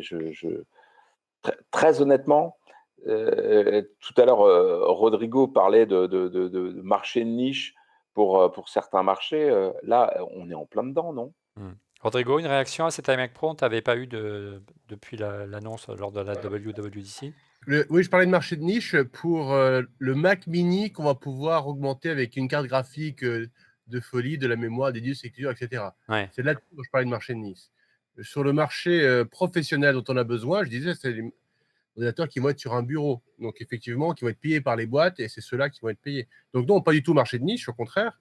[SPEAKER 4] très honnêtement, tout à l'heure, Rodrigo parlait de marché de niche pour certains marchés. Là, on est en plein dedans, non?
[SPEAKER 3] Rodrigo, une réaction à cet iMac Pro? Tu n'avais pas eu depuis l'annonce lors de la WWDC?
[SPEAKER 7] Oui, je parlais de marché de niche pour le Mac Mini qu'on va pouvoir augmenter avec une carte graphique de folie, de la mémoire, des disques, etc.
[SPEAKER 3] Ouais.
[SPEAKER 7] C'est là dont je parlais de marché de Nice. Sur le marché professionnel dont on a besoin, je disais, c'est les ordinateurs qui vont être sur un bureau. Donc, effectivement, qui vont être payés par les boîtes et c'est ceux-là qui vont être payés. Donc, non, pas du tout marché de niche, au contraire.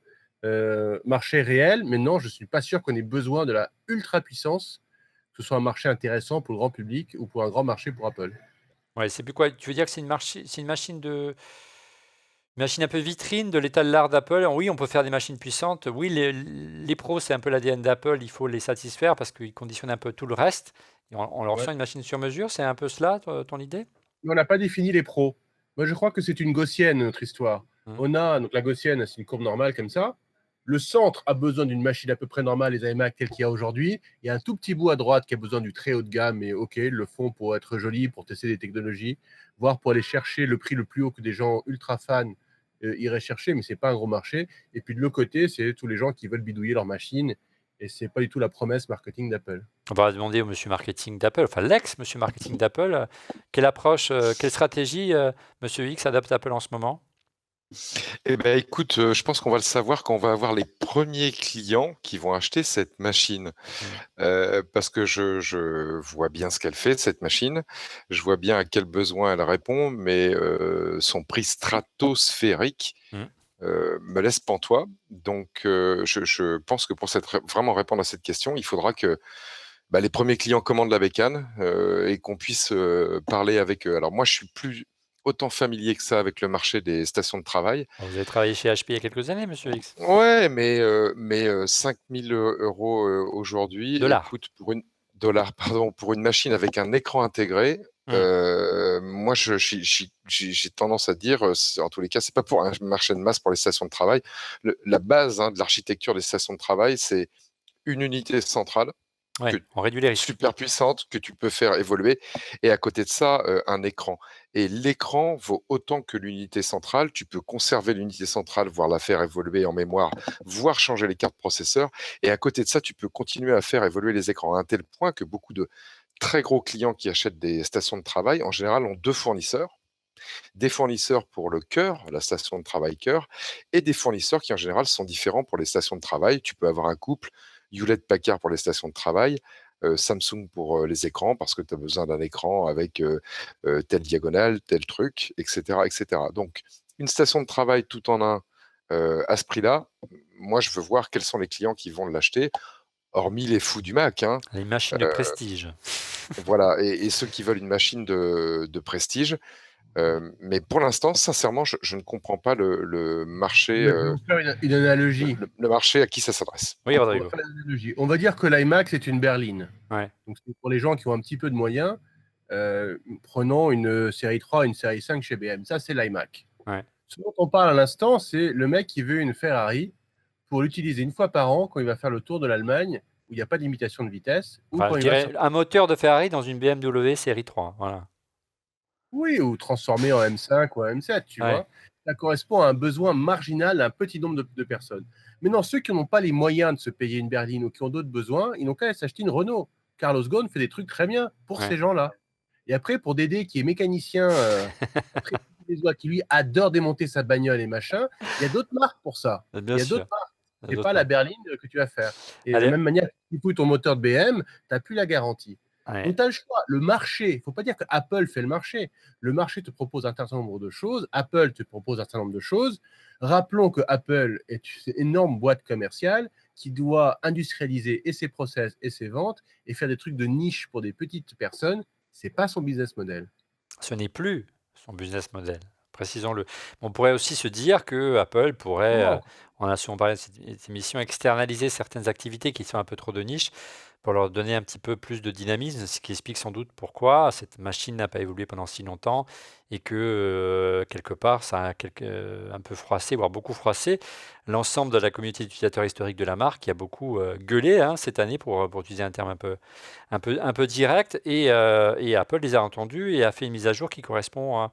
[SPEAKER 7] Marché réel, mais non, je ne suis pas sûr qu'on ait besoin de la ultra puissance, que ce soit un marché intéressant pour le grand public ou pour un grand marché pour Apple.
[SPEAKER 3] Ouais, c'est plus quoi? Tu veux dire que c'est une machine un peu vitrine de l'état de l'art d'Apple? Oui, on peut faire des machines puissantes. Oui, les pros, c'est un peu l'ADN d'Apple. Il faut les satisfaire parce qu'ils conditionnent un peu tout le reste. Et on leur
[SPEAKER 7] Ouais.
[SPEAKER 3] fait une machine sur mesure. C'est un peu cela, ton idée?
[SPEAKER 7] Mais on n'a pas défini les pros. Moi, je crois que c'est une gaussienne, notre histoire. On a, donc la gaussienne, c'est une courbe normale comme ça. Le centre a besoin d'une machine à peu près normale, les iMac tels qu'il y a aujourd'hui. Il y a un tout petit bout à droite qui a besoin du très haut de gamme, et OK, ils le font pour être joli, pour tester des technologies, voire pour aller chercher le prix le plus haut que des gens ultra fans iraient chercher, mais c'est pas un gros marché. Et puis de l'autre côté, c'est tous les gens qui veulent bidouiller leur machine, et c'est pas du tout la promesse marketing d'Apple.
[SPEAKER 3] On va demander au monsieur marketing d'Apple, enfin l'ex-monsieur marketing d'Apple, quelle approche, quelle stratégie monsieur X adapte Apple en ce moment?
[SPEAKER 6] Eh ben, écoute, je pense qu'on va le savoir quand on va avoir les premiers clients qui vont acheter cette machine. Parce que je vois bien ce qu'elle fait, cette machine. Je vois bien à quel besoin elle répond, mais son prix stratosphérique
[SPEAKER 3] Mmh.
[SPEAKER 6] me laisse pantois. Donc, je pense que pour vraiment répondre à cette question, il faudra que les premiers clients commandent la bécane et qu'on puisse parler avec eux. Alors moi, je suis plus autant familier que ça avec le marché des stations de travail.
[SPEAKER 3] Vous avez travaillé chez HP il y a quelques années, monsieur X?
[SPEAKER 6] Ouais, mais 5 000 € aujourd'hui,
[SPEAKER 3] Dollars.
[SPEAKER 6] écoute, dollars, pardon, pour une machine avec un écran intégré, moi, j'ai tendance à dire, en tous les cas, c'est pas pour un marché de masse pour les stations de travail. La base de l'architecture des stations de travail, c'est une unité centrale
[SPEAKER 3] Ouais,
[SPEAKER 6] que
[SPEAKER 3] on réduit les risques.
[SPEAKER 6] super puissante que tu peux faire évoluer et à côté de ça, un écran et l'écran vaut autant que l'unité centrale. Tu peux conserver l'unité centrale, voire la faire évoluer en mémoire, voire changer les cartes processeurs et à côté de ça, tu peux continuer à faire évoluer les écrans à un tel point que beaucoup de très gros clients qui achètent des stations de travail, en général, ont 2 fournisseurs. Des fournisseurs pour le cœur, la station de travail cœur et des fournisseurs qui, en général, sont différents pour les stations de travail. Tu peux avoir un couple Hewlett-Packard pour les stations de travail, Samsung pour les écrans parce que tu as besoin d'un écran avec telle diagonale, tel truc, etc., etc. Donc, une station de travail tout en un à ce prix-là, moi, je veux voir quels sont les clients qui vont l'acheter, hormis les fous du Mac.
[SPEAKER 3] Les machines de prestige.
[SPEAKER 6] Voilà, et ceux qui veulent une machine de prestige. Mais pour l'instant, sincèrement, je ne comprends pas le marché,
[SPEAKER 7] Je vais vous faire une analogie.
[SPEAKER 6] le marché à qui ça s'adresse.
[SPEAKER 3] Oui,
[SPEAKER 7] On va
[SPEAKER 3] Rodrigo.
[SPEAKER 7] faire une analogie. On va dire que l'iMac, c'est une berline.
[SPEAKER 3] Ouais.
[SPEAKER 7] Donc, c'est pour les gens qui ont un petit peu de moyens. Prenons une série 3, une série 5 chez BM. Ça, c'est l'iMac.
[SPEAKER 3] Ouais.
[SPEAKER 7] Ce dont on parle à l'instant, c'est le mec qui veut une Ferrari pour l'utiliser une fois par an quand il va faire le tour de l'Allemagne où il n'y a pas de limitation de vitesse. Ou
[SPEAKER 3] Enfin,
[SPEAKER 7] quand
[SPEAKER 3] je
[SPEAKER 7] il va
[SPEAKER 3] dirais un moteur de Ferrari dans une BMW série 3. Voilà.
[SPEAKER 7] Oui, ou transformé en M5 ou en M7, tu
[SPEAKER 3] Ouais.
[SPEAKER 7] vois. Ça correspond à un besoin marginal d'un petit nombre de personnes. Maintenant, ceux qui n'ont pas les moyens de se payer une berline ou qui ont d'autres besoins, ils n'ont qu'à s'acheter une Renault. Carlos Ghosn fait des trucs très bien pour
[SPEAKER 3] Ouais.
[SPEAKER 7] ces gens-là. Et après, pour Dédé, qui est mécanicien, qui lui adore démonter sa bagnole et machin, il y a d'autres marques pour ça.
[SPEAKER 3] Bien
[SPEAKER 7] Il y a
[SPEAKER 3] sûr.
[SPEAKER 7] d'autres marques.
[SPEAKER 3] Il y a
[SPEAKER 7] C'est
[SPEAKER 3] d'autres
[SPEAKER 7] pas la
[SPEAKER 3] marques.
[SPEAKER 7] berline que tu vas faire. Et de
[SPEAKER 3] Allez.
[SPEAKER 7] la même manière, si tu fous ton moteur de BM, tu n'as plus la garantie.
[SPEAKER 3] Ouais.
[SPEAKER 7] Donc, tu as le choix. Le marché, il ne faut pas dire que Apple fait le marché. Le marché te propose un certain nombre de choses. Apple te propose un certain nombre de choses. Rappelons que Apple est une énorme boîte commerciale qui doit industrialiser et ses process et ses ventes et faire des trucs de niche pour des petites personnes. Ce n'est pas son business model.
[SPEAKER 3] Ce n'est plus son business model. Précisons-le. On pourrait aussi se dire que Apple pourrait, on a souvent parlé de cette émission, externaliser certaines activités qui sont un peu trop de niche pour leur donner un petit peu plus de dynamisme, ce qui explique sans doute pourquoi cette machine n'a pas évolué pendant si longtemps et que quelque part ça a un peu froissé, voire beaucoup froissé l'ensemble de la communauté d'utilisateurs historiques de la marque qui a beaucoup gueulé cette année pour utiliser un terme un peu direct et Apple les a entendus et a fait une mise à jour qui correspond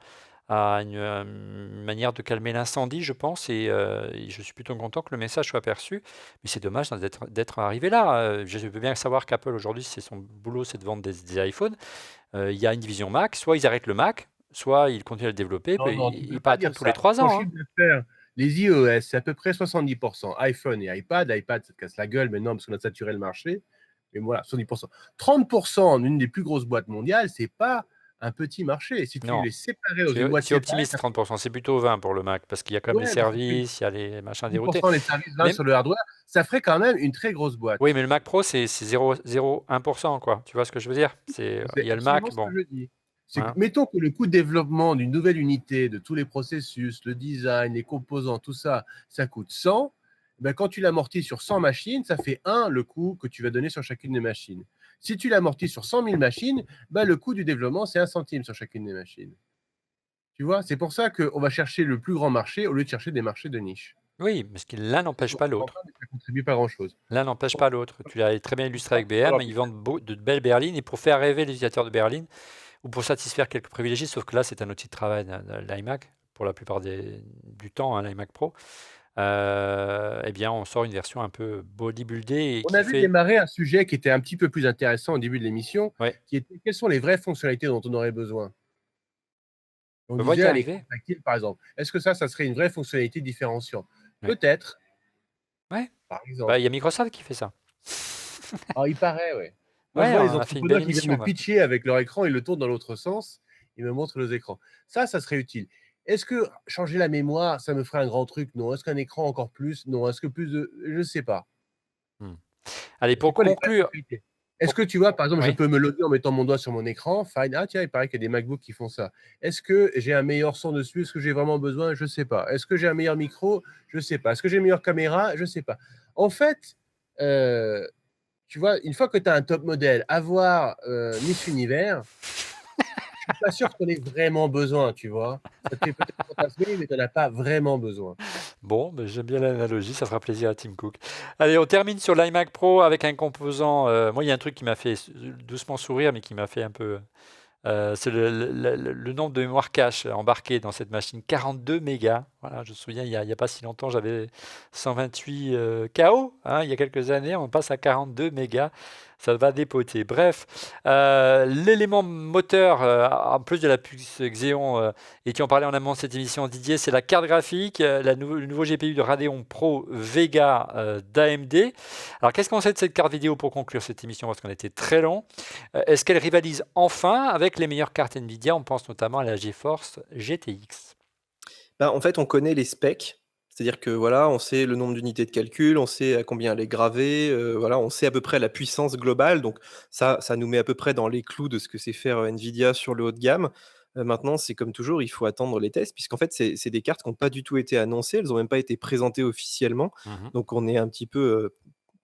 [SPEAKER 3] à une manière de calmer l'incendie, je pense, et je suis plutôt content que le message soit perçu. Mais c'est dommage d'être arrivé là. Je veux bien savoir qu'Apple, aujourd'hui, c'est son boulot, c'est de vendre des iPhones. Il y a une division Mac, soit ils arrêtent le Mac, soit ils continuent à le développer,
[SPEAKER 7] Non,
[SPEAKER 3] puis
[SPEAKER 7] tu
[SPEAKER 3] ils
[SPEAKER 7] peux pas
[SPEAKER 3] pas
[SPEAKER 7] dire
[SPEAKER 3] attendre tous les
[SPEAKER 7] ça.
[SPEAKER 3] 3
[SPEAKER 7] Ton
[SPEAKER 3] ans.
[SPEAKER 7] chiffre d'affaires, Les iOS, c'est à peu près 70%. iPhone et iPad. iPad, ça te casse la gueule maintenant parce qu'on a saturé le marché. Mais voilà, 70%. 30% en une des plus grosses boîtes mondiales, c'est pas un petit marché. Si tu
[SPEAKER 3] Non,
[SPEAKER 7] les séparais dans une boîte
[SPEAKER 3] c'est
[SPEAKER 7] séparée,
[SPEAKER 3] optimiste 30%, c'est plutôt 20 pour le Mac, parce qu'il y a quand même les
[SPEAKER 7] ouais, mais ça fait
[SPEAKER 3] services, il y a les machins déroutés.
[SPEAKER 7] 10% les services, 20
[SPEAKER 3] Mais-
[SPEAKER 7] sur le hardware. Ça ferait quand même une très grosse boîte.
[SPEAKER 3] Oui, mais le Mac Pro, c'est 0,1%, quoi. Tu vois ce que je veux dire? Il
[SPEAKER 7] C'est
[SPEAKER 3] y a le Mac,
[SPEAKER 7] absolument ce
[SPEAKER 3] bon.
[SPEAKER 7] que je dis. C'est que,
[SPEAKER 3] Hein.
[SPEAKER 7] mettons que le coût de développement d'une nouvelle unité, de tous les processus, le design, les composants, tout ça, ça coûte 100. Ben, quand tu l'amortis sur 100 machines, ça fait 1 le coût que tu vas donner sur chacune des machines. Si tu l'amortis sur 100 000 machines, ben, le coût du développement, c'est 1 centime sur chacune des machines. Tu vois, c'est pour ça qu'on va chercher le plus grand marché au lieu de chercher des marchés de niche.
[SPEAKER 3] Oui, parce que l'un n'empêche pas l'autre.
[SPEAKER 7] Ça ne contribue pas grand-chose.
[SPEAKER 3] L'un n'empêche pas l'autre. Tu l'as très bien illustré avec BM, ils vendent de belles berlines, et pour faire rêver les utilisateurs de berlines, ou pour satisfaire quelques privilégiés, sauf que là, c'est un outil de travail l'iMac, pour la plupart du temps, hein, l'iMac Pro, eh bien, on sort une version un peu bodybuildée. Et
[SPEAKER 7] On
[SPEAKER 3] qui
[SPEAKER 7] a vu
[SPEAKER 3] fait...
[SPEAKER 7] démarrer un sujet qui était un petit peu plus intéressant au début de l'émission,
[SPEAKER 3] Ouais.
[SPEAKER 7] qui était quelles sont les vraies fonctionnalités dont on aurait besoin. On
[SPEAKER 3] On va y
[SPEAKER 7] disait à
[SPEAKER 3] arriver.
[SPEAKER 7] l'écran tactile, par exemple. Est-ce que ça serait une vraie fonctionnalité différenciante?
[SPEAKER 3] Ouais.
[SPEAKER 7] Peut-être.
[SPEAKER 3] Ouais.
[SPEAKER 7] Par exemple.
[SPEAKER 3] Bah, il y a Microsoft qui fait ça.
[SPEAKER 7] Ah, il paraît, ouais. Moi,
[SPEAKER 3] Ouais,
[SPEAKER 7] je vois les
[SPEAKER 3] on a fait une
[SPEAKER 7] entrepreneurs
[SPEAKER 3] belle
[SPEAKER 7] qui viennent
[SPEAKER 3] émission.
[SPEAKER 7] me pitcher avec leur écran, ils le tournent dans l'autre sens, ils me montrent les écrans. Ça serait utile. Est-ce que changer la mémoire, ça me ferait un grand truc? Non. Est-ce qu'un écran encore plus? Non. Est-ce que plus de... Je ne sais pas.
[SPEAKER 3] Allez, pour
[SPEAKER 7] C'est quoi les vraies
[SPEAKER 3] conclure,
[SPEAKER 7] fonctionnalités? Est-ce que tu vois, par exemple,
[SPEAKER 3] Oui.
[SPEAKER 7] je peux me loguer en mettant mon doigt sur mon écran? Fine. Ah, tiens, il paraît qu'il y a des MacBooks qui font ça. Est-ce que j'ai un meilleur son dessus? Est-ce que j'ai vraiment besoin? Je ne sais pas. Est-ce que j'ai un meilleur micro? Je ne sais pas. Est-ce que j'ai une meilleure caméra? Je ne sais pas. En fait, tu vois, une fois que tu as un top modèle, avoir Miss Univers, je suis pas sûr que tu en aies vraiment besoin, tu vois. Ça te fait peut-être fantasmer, mais tu n'en as pas vraiment besoin.
[SPEAKER 3] Bon, ben, j'aime bien l'analogie, ça fera plaisir à Tim Cook. Allez, on termine sur l'iMac Pro avec un composant. Moi, il y a un truc qui m'a fait doucement sourire, mais qui m'a fait un peu. C'est le nombre de mémoire cache embarqué dans cette machine, 42 mégas. Voilà, je me souviens, il y a pas si longtemps, j'avais 128 KO, hein, il y a quelques années, on passe à 42 mégas. Ça va dépoter. Bref, l'élément moteur, en plus de la puce Xeon, et qui en parlait en amont de cette émission, Didier, c'est la carte graphique, le nouveau GPU de Radeon Pro Vega d'AMD. Alors, qu'est-ce qu'on sait de cette carte vidéo pour conclure cette émission, parce qu'on était très long? Est-ce qu'elle rivalise enfin avec les meilleures cartes Nvidia? On pense notamment à la GeForce GTX.
[SPEAKER 5] Bah, en fait, on connaît les specs. C'est-à-dire que voilà, on sait le nombre d'unités de calcul, on sait à combien elle est gravée, voilà, on sait à peu près la puissance globale. Donc ça nous met à peu près dans les clous de ce que sait faire Nvidia sur le haut de gamme. Maintenant, c'est comme toujours, il faut attendre les tests, puisqu'en fait, c'est des cartes qui n'ont pas du tout été annoncées, elles n'ont même pas été présentées officiellement. Donc on est un petit peu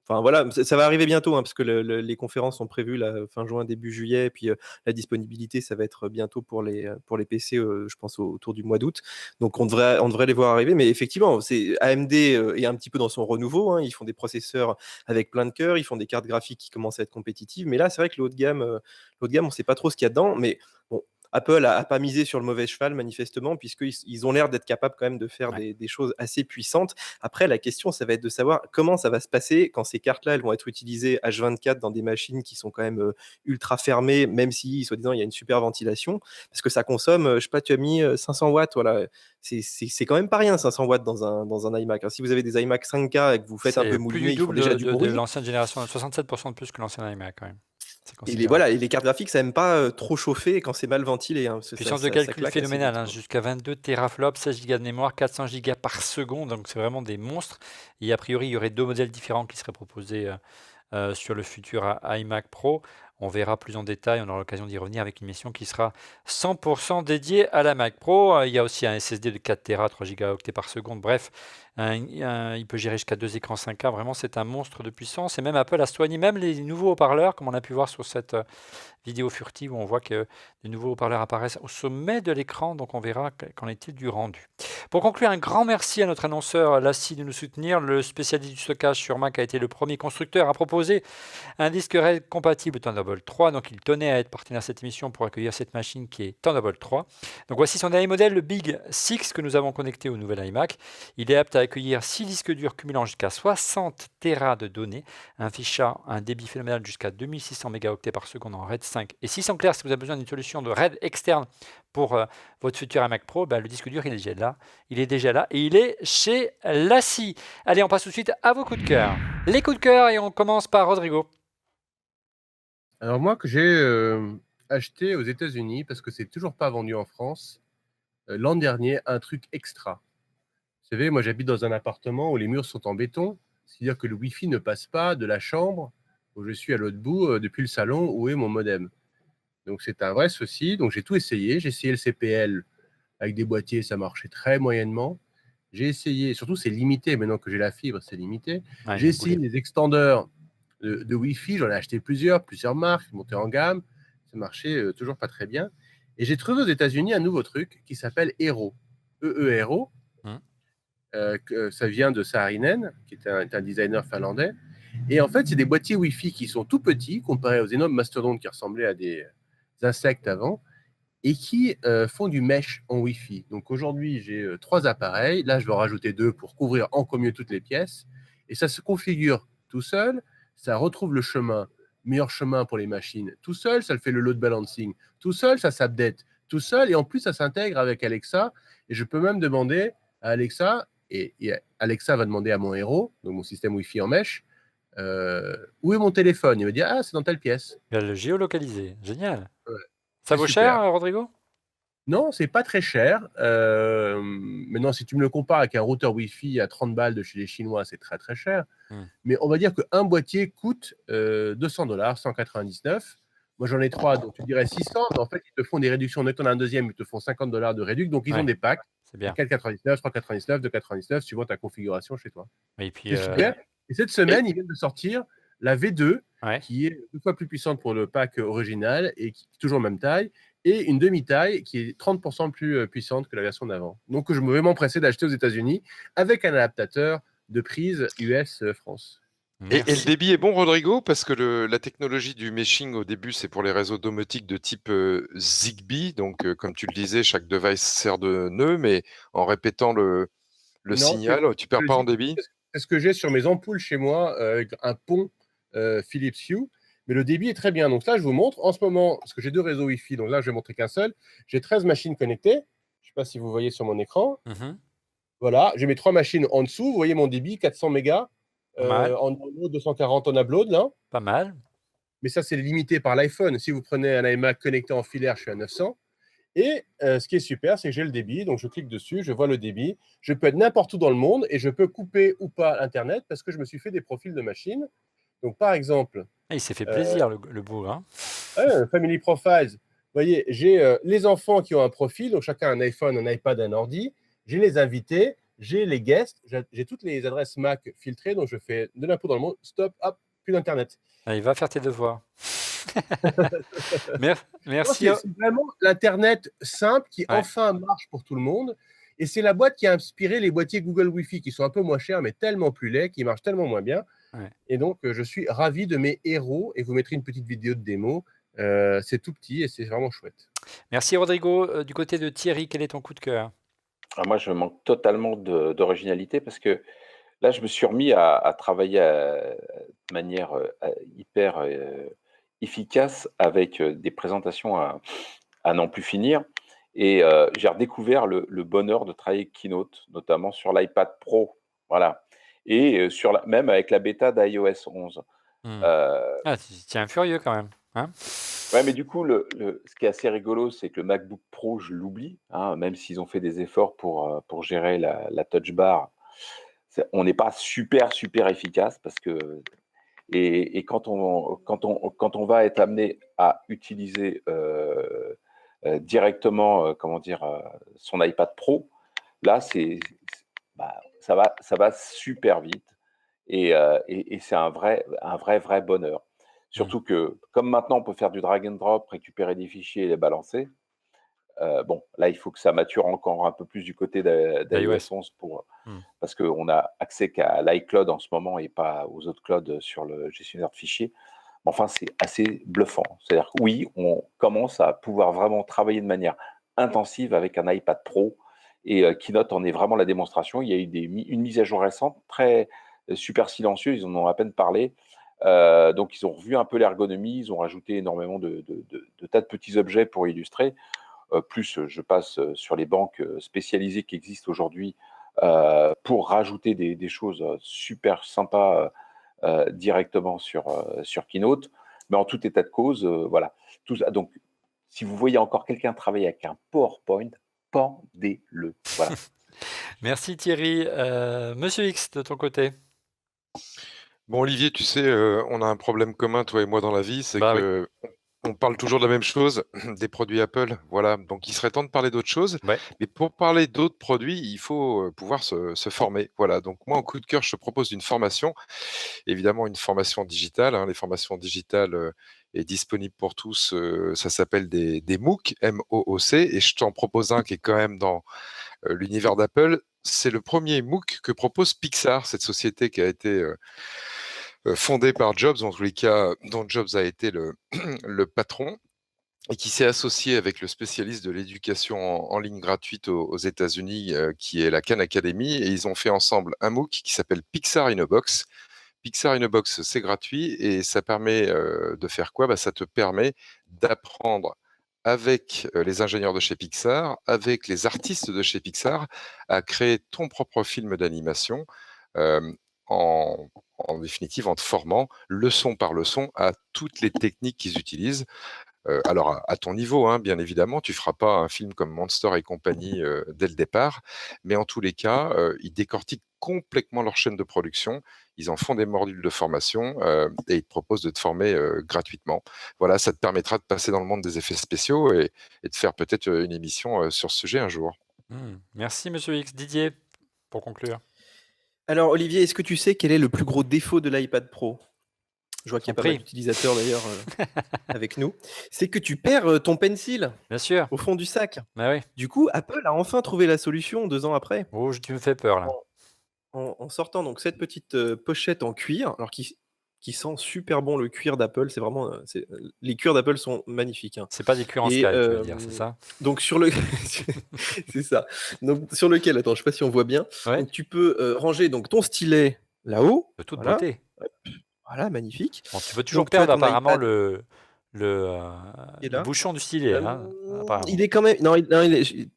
[SPEAKER 5] enfin voilà, ça va arriver bientôt, hein, parce que les conférences sont prévues là, fin juin, début juillet, et puis la disponibilité, ça va être bientôt pour les PC, je pense autour du mois d'août. Donc on devrait les voir arriver, mais effectivement, AMD est un petit peu dans son renouveau, hein, ils font des processeurs avec plein de cœurs, ils font des cartes graphiques qui commencent à être compétitives, mais là, c'est vrai que le haut de gamme, on ne sait pas trop ce qu'il y a dedans, mais bon, Apple n'a pas misé sur le mauvais cheval, manifestement, puisqu'ils ont l'air d'être capables quand même de faire des choses assez puissantes. Après, la question, ça va être de savoir comment ça va se passer quand ces cartes-là, elles vont être utilisées H24 dans des machines qui sont quand même ultra fermées, même si, soi-disant, il y a une super ventilation, parce que ça consomme, je sais pas, tu as mis 500 watts, voilà. C'est quand même pas rien, 500 watts dans un iMac. Si vous avez des iMac 5K et que vous faites un peu mouliner, ils font déjà du bruit.
[SPEAKER 3] De l'ancienne génération, 67% de plus que l'ancien iMac quand même.
[SPEAKER 5] Et les cartes graphiques, ça n'aime pas trop chauffer quand c'est mal ventilé. Hein,
[SPEAKER 3] puissance de calcul phénoménale, hein, jusqu'à 22 teraflops, 16 Go de mémoire, 400 Go par seconde, donc c'est vraiment des monstres. Et a priori, il y aurait 2 modèles différents qui seraient proposés sur le futur iMac Pro. On verra plus en détail, on aura l'occasion d'y revenir avec une mission qui sera 100% dédiée à la Mac Pro. Il y a aussi un SSD de 4 Tera, 3 Go par seconde, bref, il peut gérer jusqu'à 2 écrans 5K, vraiment c'est un monstre de puissance. Et même Apple a soigné même les nouveaux haut-parleurs, comme on a pu voir sur cette vidéo furtive où on voit que des nouveaux haut-parleurs apparaissent au sommet de l'écran, donc on verra qu'en est-il du rendu. Pour conclure, un grand merci à notre annonceur Lassie de nous soutenir. Le spécialiste du stockage sur Mac a été le premier constructeur à proposer un disque RAID compatible Thunderbolt 3, donc il tenait à être partenaire de cette émission pour accueillir cette machine qui est Thunderbolt 3. Donc voici son dernier modèle, le Big 6 que nous avons connecté au nouvel iMac. Il est apte à accueillir 6 disques durs cumulant jusqu'à 60 Tera de données, affichant un débit phénoménal jusqu'à 2600 mégaoctets par seconde en RAID 5 et 600 clairs si vous avez besoin d'une solution de RAID externe pour votre futur iMac Pro. Le disque dur il est là Il est déjà là et il est chez Lassie. Allez, on passe tout de suite à vos coups de cœur. Les coups de cœur et on commence par Rodrigo.
[SPEAKER 7] Alors moi que j'ai acheté aux États-Unis parce que c'est toujours pas vendu en France l'an dernier un truc extra. Vous savez, moi j'habite dans un appartement où les murs sont en béton, c'est-à-dire que le Wi-Fi ne passe pas de la chambre où je suis à l'autre bout depuis le salon où est mon modem. Donc c'est un vrai souci. Donc j'ai tout essayé. J'ai essayé le CPL avec des boîtiers, ça marchait très moyennement. J'ai essayé, surtout c'est limité, maintenant que j'ai la fibre, c'est limité.
[SPEAKER 3] Ouais,
[SPEAKER 7] J'ai
[SPEAKER 3] il est
[SPEAKER 7] essayé
[SPEAKER 3] boulé.
[SPEAKER 7] les extendeurs de Wi-Fi, j'en ai acheté plusieurs marques, monté en gamme. Ça marchait toujours pas très bien. Et j'ai trouvé aux États-Unis un nouveau truc qui s'appelle Eero. E-E-R-O. Ça vient de Saarinen, qui est un designer finlandais. Et en fait, c'est des boîtiers Wi-Fi qui sont tout petits, comparés aux énormes mastodontes qui ressemblaient à des insectes avant, et qui font du mesh en Wi-Fi. Donc aujourd'hui, j'ai 3 appareils. Là, je vais en rajouter 2 pour couvrir encore mieux toutes les pièces. Et ça se configure tout seul. Ça retrouve le chemin, meilleur chemin pour les machines. Tout seul, ça le fait le load balancing. Tout seul, ça s'update. Tout seul, et en plus, ça s'intègre avec Alexa. Et je peux même demander à Alexa, et Alexa va demander à mon Eero, donc mon système Wi-Fi en mesh, où est mon téléphone? Il va dire, ah, c'est dans telle pièce.
[SPEAKER 3] Il va le géolocaliser. Génial.
[SPEAKER 7] Ouais,
[SPEAKER 3] Ça
[SPEAKER 7] c'est
[SPEAKER 3] vaut
[SPEAKER 7] super.
[SPEAKER 3] cher, Rodrigo?
[SPEAKER 7] Non, c'est pas très cher. Maintenant, si tu me le compares avec un routeur Wi-Fi à 30 balles de chez les Chinois, c'est très très cher. Mais on va dire qu'un boîtier coûte $200, 199. Moi, j'en ai 3, donc tu dirais 600. Mais en fait, ils te font des réductions. Dès que tu en as un deuxième, ils te font $50 de réduction. Donc, ils ont
[SPEAKER 3] Ouais,
[SPEAKER 7] des packs
[SPEAKER 3] c'est
[SPEAKER 7] à
[SPEAKER 3] bien.
[SPEAKER 7] 4,99, 3,99, 2,99, suivant ta configuration chez toi.
[SPEAKER 3] Et puis,
[SPEAKER 7] C'est super. Et cette semaine, ils viennent de sortir la V2,
[SPEAKER 3] ouais.
[SPEAKER 7] qui est 2 fois plus puissante pour le pack original et qui est toujours même taille, et une demi-taille qui est 30% plus puissante que la version d'avant. Donc, je me vais m'empresser d'acheter aux États-Unis avec un adaptateur de prise US France.
[SPEAKER 6] Et le
[SPEAKER 3] Merci.
[SPEAKER 6] débit est bon, Rodrigo, parce que la technologie du meshing au début, c'est pour les réseaux domotiques de type Zigbee. Donc, comme tu le disais, chaque device sert de nœud, mais en répétant le
[SPEAKER 7] Non,
[SPEAKER 6] signal, tu perds pas en débit.
[SPEAKER 7] c'est ce que j'ai sur mes ampoules chez moi avec un pont Philips Hue. Mais le débit est très bien. Donc là, je vous montre en ce moment, parce que j'ai 2 réseaux Wi-Fi, donc là, je vais montrer qu'un seul. J'ai 13 machines connectées. Je ne sais pas si vous voyez sur mon écran. Voilà, j'ai mes 3 machines en dessous. Vous voyez mon débit, 400 mégas.
[SPEAKER 3] Pas mal.
[SPEAKER 7] En download, 240 en upload, là.
[SPEAKER 3] Pas mal.
[SPEAKER 7] Mais ça, c'est limité par l'iPhone. Si vous prenez un iMac connecté en filaire, je suis à 900. Et ce qui est super, c'est que j'ai le débit. Donc, je clique dessus, je vois le débit. Je peux être n'importe où dans le monde et je peux couper ou pas Internet parce que je me suis fait des profils de machines. Donc, par exemple,
[SPEAKER 3] Il s'est fait plaisir, le beau. Hein.
[SPEAKER 7] Family Profiles. Vous voyez, j'ai les enfants qui ont un profil. Donc, chacun a un iPhone, un iPad, un ordi. J'ai les invités, j'ai les guests. J'ai toutes les adresses Mac filtrées. Donc, je fais de l'impôt dans le monde. Stop, hop, plus d'Internet.
[SPEAKER 3] Allez, va faire tes devoirs. Merci.
[SPEAKER 7] C'est vraiment l'Internet simple qui enfin marche pour tout le monde. Et c'est la boîte qui a inspiré les boîtiers Google Wi-Fi qui sont un peu moins chers, mais tellement plus laids, qui marchent tellement moins bien.
[SPEAKER 3] Ouais.
[SPEAKER 7] Et donc, je suis ravi de mes Eero. Et vous mettrez une petite vidéo de démo. C'est tout petit et c'est vraiment chouette.
[SPEAKER 3] Merci, Rodrigo. Du côté de Thierry, quel est ton coup de cœur?
[SPEAKER 4] Moi, je manque totalement d'originalité parce que là, je me suis remis à travailler de manière hyper efficace avec des présentations à n'en plus finir. Et j'ai redécouvert le bonheur de travailler avec Keynote, notamment sur l'iPad Pro. Voilà. Et même avec la bêta d'iOS 11.
[SPEAKER 3] Ah, tu tiens furieux quand même. Hein.
[SPEAKER 4] Ouais, mais du coup, ce qui est assez rigolo, c'est que le MacBook Pro, je l'oublie, hein, même s'ils ont fait des efforts pour gérer la touch bar. On n'est pas super efficace parce que et quand on va être amené à utiliser directement son iPad Pro, là ça va super vite et c'est un vrai bonheur. Surtout que comme maintenant on peut faire du drag and drop, récupérer des fichiers et les balancer. Là, il faut que ça mature encore un peu plus du côté d'iOS 11 parce qu'on a accès qu'à l'iCloud en ce moment et pas aux autres clouds sur le gestionnaire de fichiers. Enfin, c'est assez bluffant. C'est-à-dire que oui, on commence à pouvoir vraiment travailler de manière intensive avec un iPad Pro et Keynote en est vraiment la démonstration. Il y a eu une mise à jour récente, très super silencieuse, ils en ont à peine parlé. Donc, ils ont revu un peu l'ergonomie, ils ont rajouté énormément de tas de petits objets pour illustrer. plus je passe sur les banques spécialisées qui existent aujourd'hui pour rajouter des choses super sympas directement sur Keynote. Mais en tout état de cause, voilà. Tout ça. Donc, si vous voyez encore quelqu'un travailler avec un PowerPoint, pendez-le. Voilà.
[SPEAKER 3] Merci Thierry. Monsieur X, de ton côté.
[SPEAKER 6] Bon, Olivier, tu sais, on a un problème commun, toi et moi, dans la vie, c'est
[SPEAKER 3] Bah oui.
[SPEAKER 6] que on parle toujours de la même chose, des produits Apple. Voilà, donc il serait temps de parler d'autre chose.
[SPEAKER 3] Ouais.
[SPEAKER 6] Mais pour parler d'autres produits, il faut pouvoir se former. Voilà, donc moi, en coup de cœur, je te propose une formation, évidemment une formation digitale. Les formations digitales est disponible pour tous. Ça s'appelle des MOOC, M-O-O-C, et je t'en propose un qui est quand même dans l'univers d'Apple. C'est le premier MOOC que propose Pixar, cette société qui a été fondée par Jobs, en tous les cas, dont Jobs a été le patron, et qui s'est associé avec le spécialiste de l'éducation en ligne gratuite aux États-Unis, qui est la Khan Academy, et ils ont fait ensemble un MOOC qui s'appelle Pixar in a Box. Pixar in a Box, c'est gratuit, et ça permet de faire quoi ? Ça te permet d'apprendre avec les ingénieurs de chez Pixar, avec les artistes de chez Pixar, à créer ton propre film d'animation, en définitive en te formant leçon par leçon à toutes les techniques qu'ils utilisent. Alors à ton niveau, bien évidemment, tu feras pas un film comme Monster et compagnie dès le départ, mais en tous les cas, ils décortiquent complètement leur chaîne de production, ils en font des modules de formation et ils te proposent de te former gratuitement. Voilà, ça te permettra de passer dans le monde des effets spéciaux et de faire peut-être une émission sur ce sujet un jour.
[SPEAKER 3] Merci Monsieur X. Didier, pour conclure.
[SPEAKER 5] Alors, Olivier, est-ce que tu sais quel est le plus gros défaut de l'iPad Pro ? Je vois qu'il y a
[SPEAKER 3] Son
[SPEAKER 5] pas mal
[SPEAKER 3] prix.
[SPEAKER 5] d'utilisateurs d'ailleurs avec nous. C'est que tu perds ton pencil
[SPEAKER 3] Bien sûr.
[SPEAKER 5] au fond du sac.
[SPEAKER 3] Bah oui.
[SPEAKER 5] Du coup, Apple a enfin trouvé la solution 2 ans après,
[SPEAKER 3] Oh, tu me fais peur là.
[SPEAKER 5] en sortant donc cette petite pochette en cuir, alors qui sent super bon le cuir d'Apple. C'est vraiment, les cuirs d'Apple sont magnifiques.
[SPEAKER 3] C'est pas des cuirs en
[SPEAKER 5] Et
[SPEAKER 3] sky, tu veux dire, c'est ça?
[SPEAKER 5] donc sur le, c'est ça. Donc sur lequel, attends, je sais pas si on voit bien.
[SPEAKER 3] Ouais.
[SPEAKER 5] Donc tu peux ranger donc ton stylet là-haut.
[SPEAKER 3] De toute
[SPEAKER 5] Voilà.
[SPEAKER 3] beauté.
[SPEAKER 5] Voilà, magnifique.
[SPEAKER 3] Bon, tu peux toujours
[SPEAKER 5] Donc, tu as
[SPEAKER 3] perdre
[SPEAKER 5] ton
[SPEAKER 3] apparemment
[SPEAKER 5] iPad
[SPEAKER 3] le
[SPEAKER 5] qui est là.
[SPEAKER 3] bouchon du stylet, apparemment.
[SPEAKER 5] Il est quand même. Non,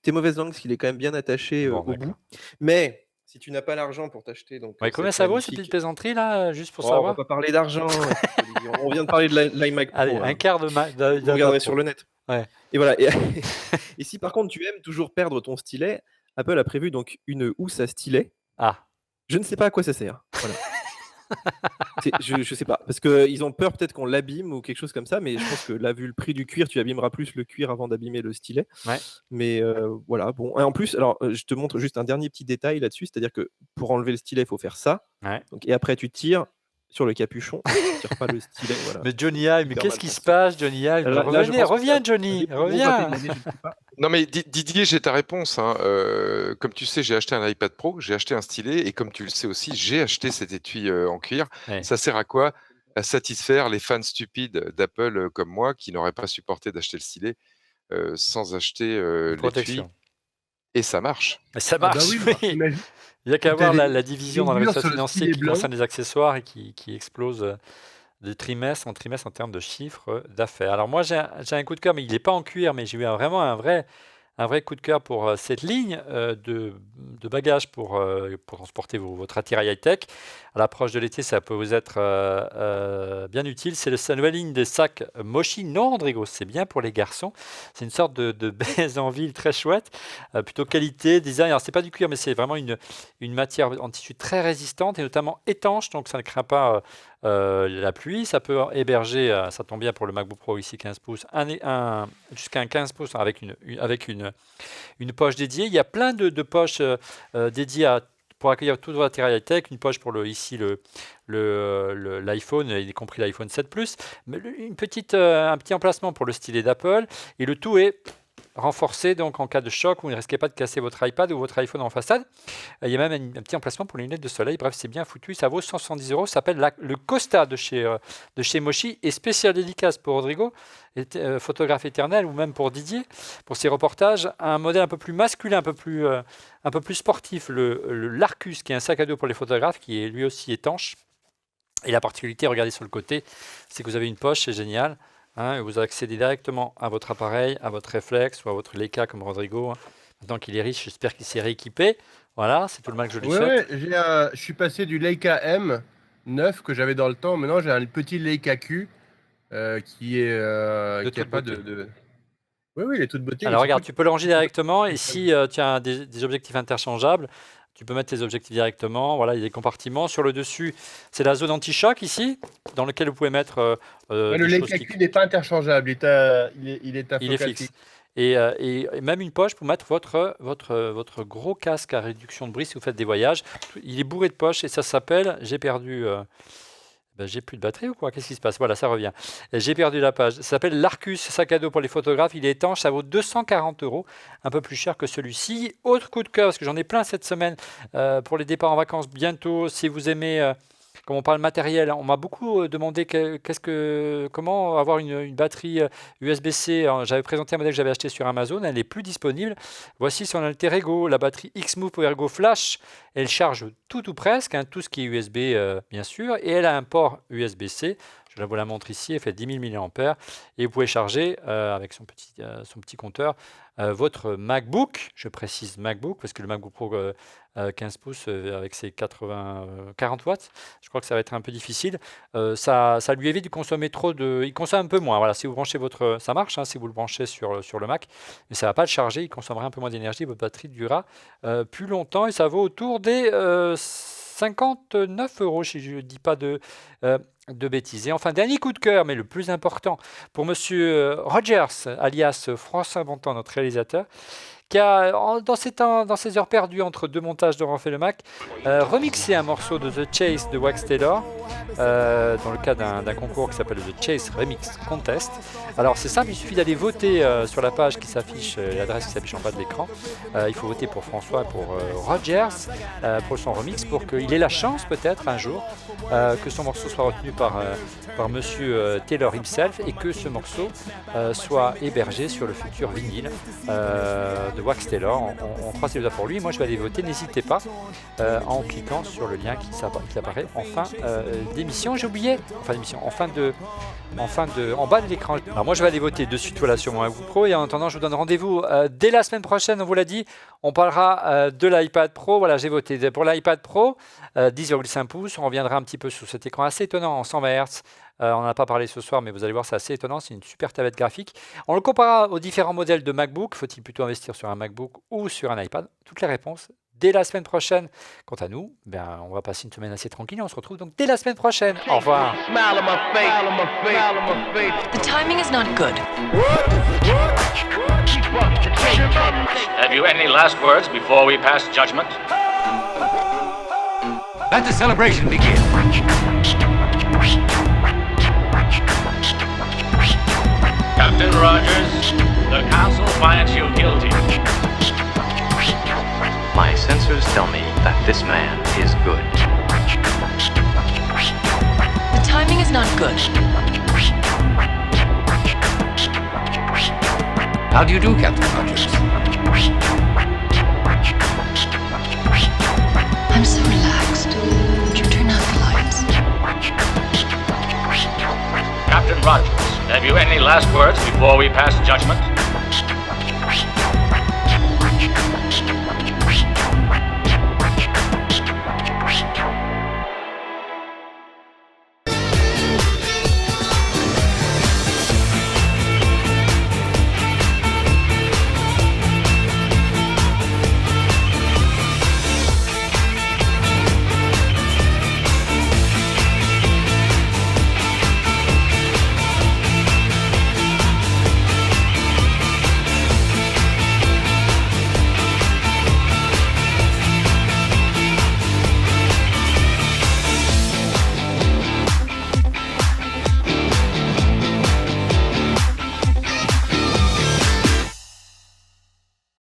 [SPEAKER 5] t'es mauvaise langue parce qu'il est quand même bien attaché
[SPEAKER 3] Bon,
[SPEAKER 5] au bout.
[SPEAKER 3] d'accord.
[SPEAKER 5] Mais si tu n'as pas l'argent pour t'acheter donc
[SPEAKER 3] Ouais, combien
[SPEAKER 5] cette
[SPEAKER 3] ça vaut cette
[SPEAKER 5] magnifique-
[SPEAKER 3] petite plaisanterie là, juste pour
[SPEAKER 5] Oh, on va
[SPEAKER 3] savoir?
[SPEAKER 5] pas parler d'argent. Olivier. On vient de parler de l'iMac Pro.
[SPEAKER 3] Allez,
[SPEAKER 5] là.
[SPEAKER 3] un quart de
[SPEAKER 5] Vous regarderez sur le net.
[SPEAKER 3] Ouais.
[SPEAKER 5] Et voilà. Et si par contre tu aimes toujours perdre ton stylet, Apple a prévu donc une housse à stylet.
[SPEAKER 3] Ah,
[SPEAKER 5] Je ne sais pas à quoi ça sert. Voilà. Je sais pas. Parce qu'ils ont peur peut-être qu'on l'abîme ou quelque chose comme ça. Mais je pense que là, vu le prix du cuir, tu abîmeras plus le cuir avant d'abîmer le stylet.
[SPEAKER 3] ouais.
[SPEAKER 5] Mais voilà, bon. Et en plus, alors, je te montre juste un dernier petit détail là-dessus. C'est-à-dire que pour enlever le stylet, il faut faire ça.
[SPEAKER 3] Ouais.
[SPEAKER 5] Donc, et après, tu tires sur le capuchon. Tu tires pas le stylet. Voilà.
[SPEAKER 3] Mais Johnny Ive, mais
[SPEAKER 5] Hyper
[SPEAKER 3] qu'est-ce
[SPEAKER 5] mal
[SPEAKER 3] qui se
[SPEAKER 5] pensé.
[SPEAKER 3] passe, Johnny Ive?
[SPEAKER 5] Là, je pense que
[SPEAKER 3] Reviens,
[SPEAKER 5] ça
[SPEAKER 3] Johnny,
[SPEAKER 5] dépend de mon
[SPEAKER 3] reviens.
[SPEAKER 5] papier de l'année, je ne sais pas.
[SPEAKER 6] Non mais Didier, j'ai ta réponse. Comme tu sais, j'ai acheté un iPad Pro, j'ai acheté un stylet, et comme tu le sais aussi, j'ai acheté cet étui en cuir.
[SPEAKER 3] Ouais.
[SPEAKER 6] Ça sert à quoi? À satisfaire les fans stupides d'Apple comme moi qui n'auraient pas supporté d'acheter le stylet sans acheter l'étui.
[SPEAKER 3] Protection.
[SPEAKER 6] Et ça marche.
[SPEAKER 3] Mais ça
[SPEAKER 7] Ah bah
[SPEAKER 3] marche,
[SPEAKER 7] oui,
[SPEAKER 3] oui.
[SPEAKER 7] imagine.
[SPEAKER 3] Il y a qu'à
[SPEAKER 7] T'as
[SPEAKER 3] voir
[SPEAKER 7] des-
[SPEAKER 3] la division
[SPEAKER 7] des
[SPEAKER 3] dans le
[SPEAKER 7] murs
[SPEAKER 3] résultat
[SPEAKER 7] sur le
[SPEAKER 3] financier
[SPEAKER 7] stylet
[SPEAKER 3] qui
[SPEAKER 7] blanc.
[SPEAKER 3] concerne les accessoires et qui explose de trimestre en trimestre en termes de chiffre d'affaires. Alors moi, j'ai un coup de cœur, mais il n'est pas en cuir, mais j'ai eu vraiment un vrai coup de cœur pour cette ligne de bagages pour transporter votre attirail high-tech. À l'approche de l'été, ça peut vous être bien utile. C'est la nouvelle ligne des sacs Moshi. Non, Rodrigo, c'est bien pour les garçons. C'est une sorte de baise en ville très chouette, plutôt qualité, design. Alors, c'est pas du cuir, mais c'est vraiment une matière en tissu très résistante et notamment étanche, donc ça ne craint pas la pluie. Ça peut héberger, ça tombe bien pour le MacBook Pro ici 15 pouces, jusqu'à un 15 pouces avec une poche dédiée. Il y a plein de poches dédiées pour accueillir tout votre matériel high-tech, une poche pour l'iPhone, y compris l'iPhone 7 Plus, mais un petit emplacement pour le stylet d'Apple, et le tout est renforcé donc en cas de choc, vous ne risquez pas de casser votre iPad ou votre iPhone en façade. Il y a même un petit emplacement pour les lunettes de soleil. Bref, c'est bien foutu, ça vaut 170 €. Ça s'appelle le Costa de chez Moshi, et spécial dédicace pour Rodrigo, photographe éternel, ou même pour Didier, pour ses reportages. Un modèle un peu plus masculin, un peu plus sportif, l'Arcus, qui est un sac à dos pour les photographes, qui est lui aussi étanche. Et la particularité, regardez sur le côté, c'est que vous avez une poche, c'est génial. et vous accédez directement à votre appareil, à votre réflexe ou à votre Leica comme Rodrigo. Maintenant qu'il est riche, j'espère qu'il s'est rééquipé. Voilà, c'est tout le mal que je lui souhaite.
[SPEAKER 7] Ouais, je suis passé du Leica M9 que j'avais dans le temps. Maintenant, j'ai un petit Leica Q qui est qui a
[SPEAKER 3] toute
[SPEAKER 7] pas
[SPEAKER 3] beauté.
[SPEAKER 7] Oui, il est toute beauté.
[SPEAKER 3] Alors regarde, tu peux le ranger directement et si tu as des objectifs interchangeables, tu peux mettre tes objectifs directement. Voilà, il y a des compartiments. Sur le dessus, c'est la zone anti-choc ici, dans laquelle vous pouvez mettre
[SPEAKER 7] le
[SPEAKER 3] des choses
[SPEAKER 7] Leica Q n'est pas interchangeable. Il est à
[SPEAKER 3] il est
[SPEAKER 7] focal
[SPEAKER 3] fixe. Et même une poche pour mettre votre gros casque à réduction de bruit si vous faites des voyages. Il est bourré de poches et ça s'appelle, j'ai perdu... j'ai plus de batterie ou quoi? Qu'est-ce qui se passe? Voilà, ça revient. J'ai perdu la page. Ça s'appelle l'Arcus, sac à dos pour les photographes. Il est étanche, ça vaut 240 €, un peu plus cher que celui-ci. Autre coup de cœur, parce que j'en ai plein cette semaine pour les départs en vacances bientôt. Si vous aimez, comme on parle matériel, on m'a beaucoup demandé comment avoir une batterie USB-C. Alors, j'avais présenté un modèle que j'avais acheté sur Amazon, elle n'est plus disponible. Voici son alter ego, la batterie X-Move PowerGo Flash. Elle charge tout ou presque, tout ce qui est USB bien sûr, et elle a un port USB-C. Je vous la montre ici, elle fait 10 000 mAh et vous pouvez charger avec son petit compteur votre MacBook. Je précise MacBook parce que le MacBook Pro 15 pouces avec ses 40 watts, je crois que ça va être un peu difficile. Ça lui évite de consommer trop de... Il consomme un peu moins. Voilà, si vous branchez ça marche si vous le branchez sur le Mac, mais ça ne va pas le charger, il consommera un peu moins d'énergie, votre batterie durera plus longtemps et ça vaut autour des 59 € si je ne dis pas de bêtises. Et enfin, dernier coup de cœur, mais le plus important, pour Monsieur Rogers, alias François Bontemps, notre réalisateur, qui a, dans ses heures perdues entre deux montages de Refait le Mac, remixé un morceau de The Chase de Wax Taylor, dans le cadre d'un concours qui s'appelle The Chase Remix Contest. Alors c'est simple, il suffit d'aller voter sur la page qui s'affiche, l'adresse qui s'affiche en bas de l'écran. Il faut voter pour François et pour Rogers pour son remix, pour qu'il ait la chance peut-être un jour que son morceau soit retenu par Monsieur Taylor himself et que ce morceau soit hébergé sur le futur vinyle de Wax Taylor. On croise les doigts pour lui. Moi je vais aller voter, n'hésitez pas en cliquant sur le lien qui apparaît en fin d'émission. J'ai oublié, en bas de l'écran. Alors moi je vais aller voter de suite sur mon MacBook Pro et en attendant je vous donne rendez-vous dès la semaine prochaine, on vous l'a dit, on parlera de l'iPad Pro. Voilà, j'ai voté pour l'iPad Pro 10,5 pouces, on reviendra un petit peu sur cet écran assez étonnant en 120 Hz. On n'en a pas parlé ce soir, mais vous allez voir, c'est assez étonnant. C'est une super tablette graphique. On le comparera aux différents modèles de MacBook. Faut-il plutôt investir sur un MacBook ou sur un iPad? Toutes les réponses dès la semaine prochaine. Quant à nous, on va passer une semaine assez tranquille. On se retrouve donc dès la semaine prochaine. Au revoir.
[SPEAKER 1] The timing is not good.
[SPEAKER 2] Have you any last words before we pass judgment?
[SPEAKER 8] Let the celebration begin.
[SPEAKER 2] Captain Rogers, the council finds you guilty.
[SPEAKER 9] My sensors tell me that this man is good.
[SPEAKER 1] The timing is not good.
[SPEAKER 8] How do you do, Captain Rogers?
[SPEAKER 1] I'm so relaxed. Would you turn out the lights?
[SPEAKER 2] Captain Rogers, have you any last words before we pass judgment?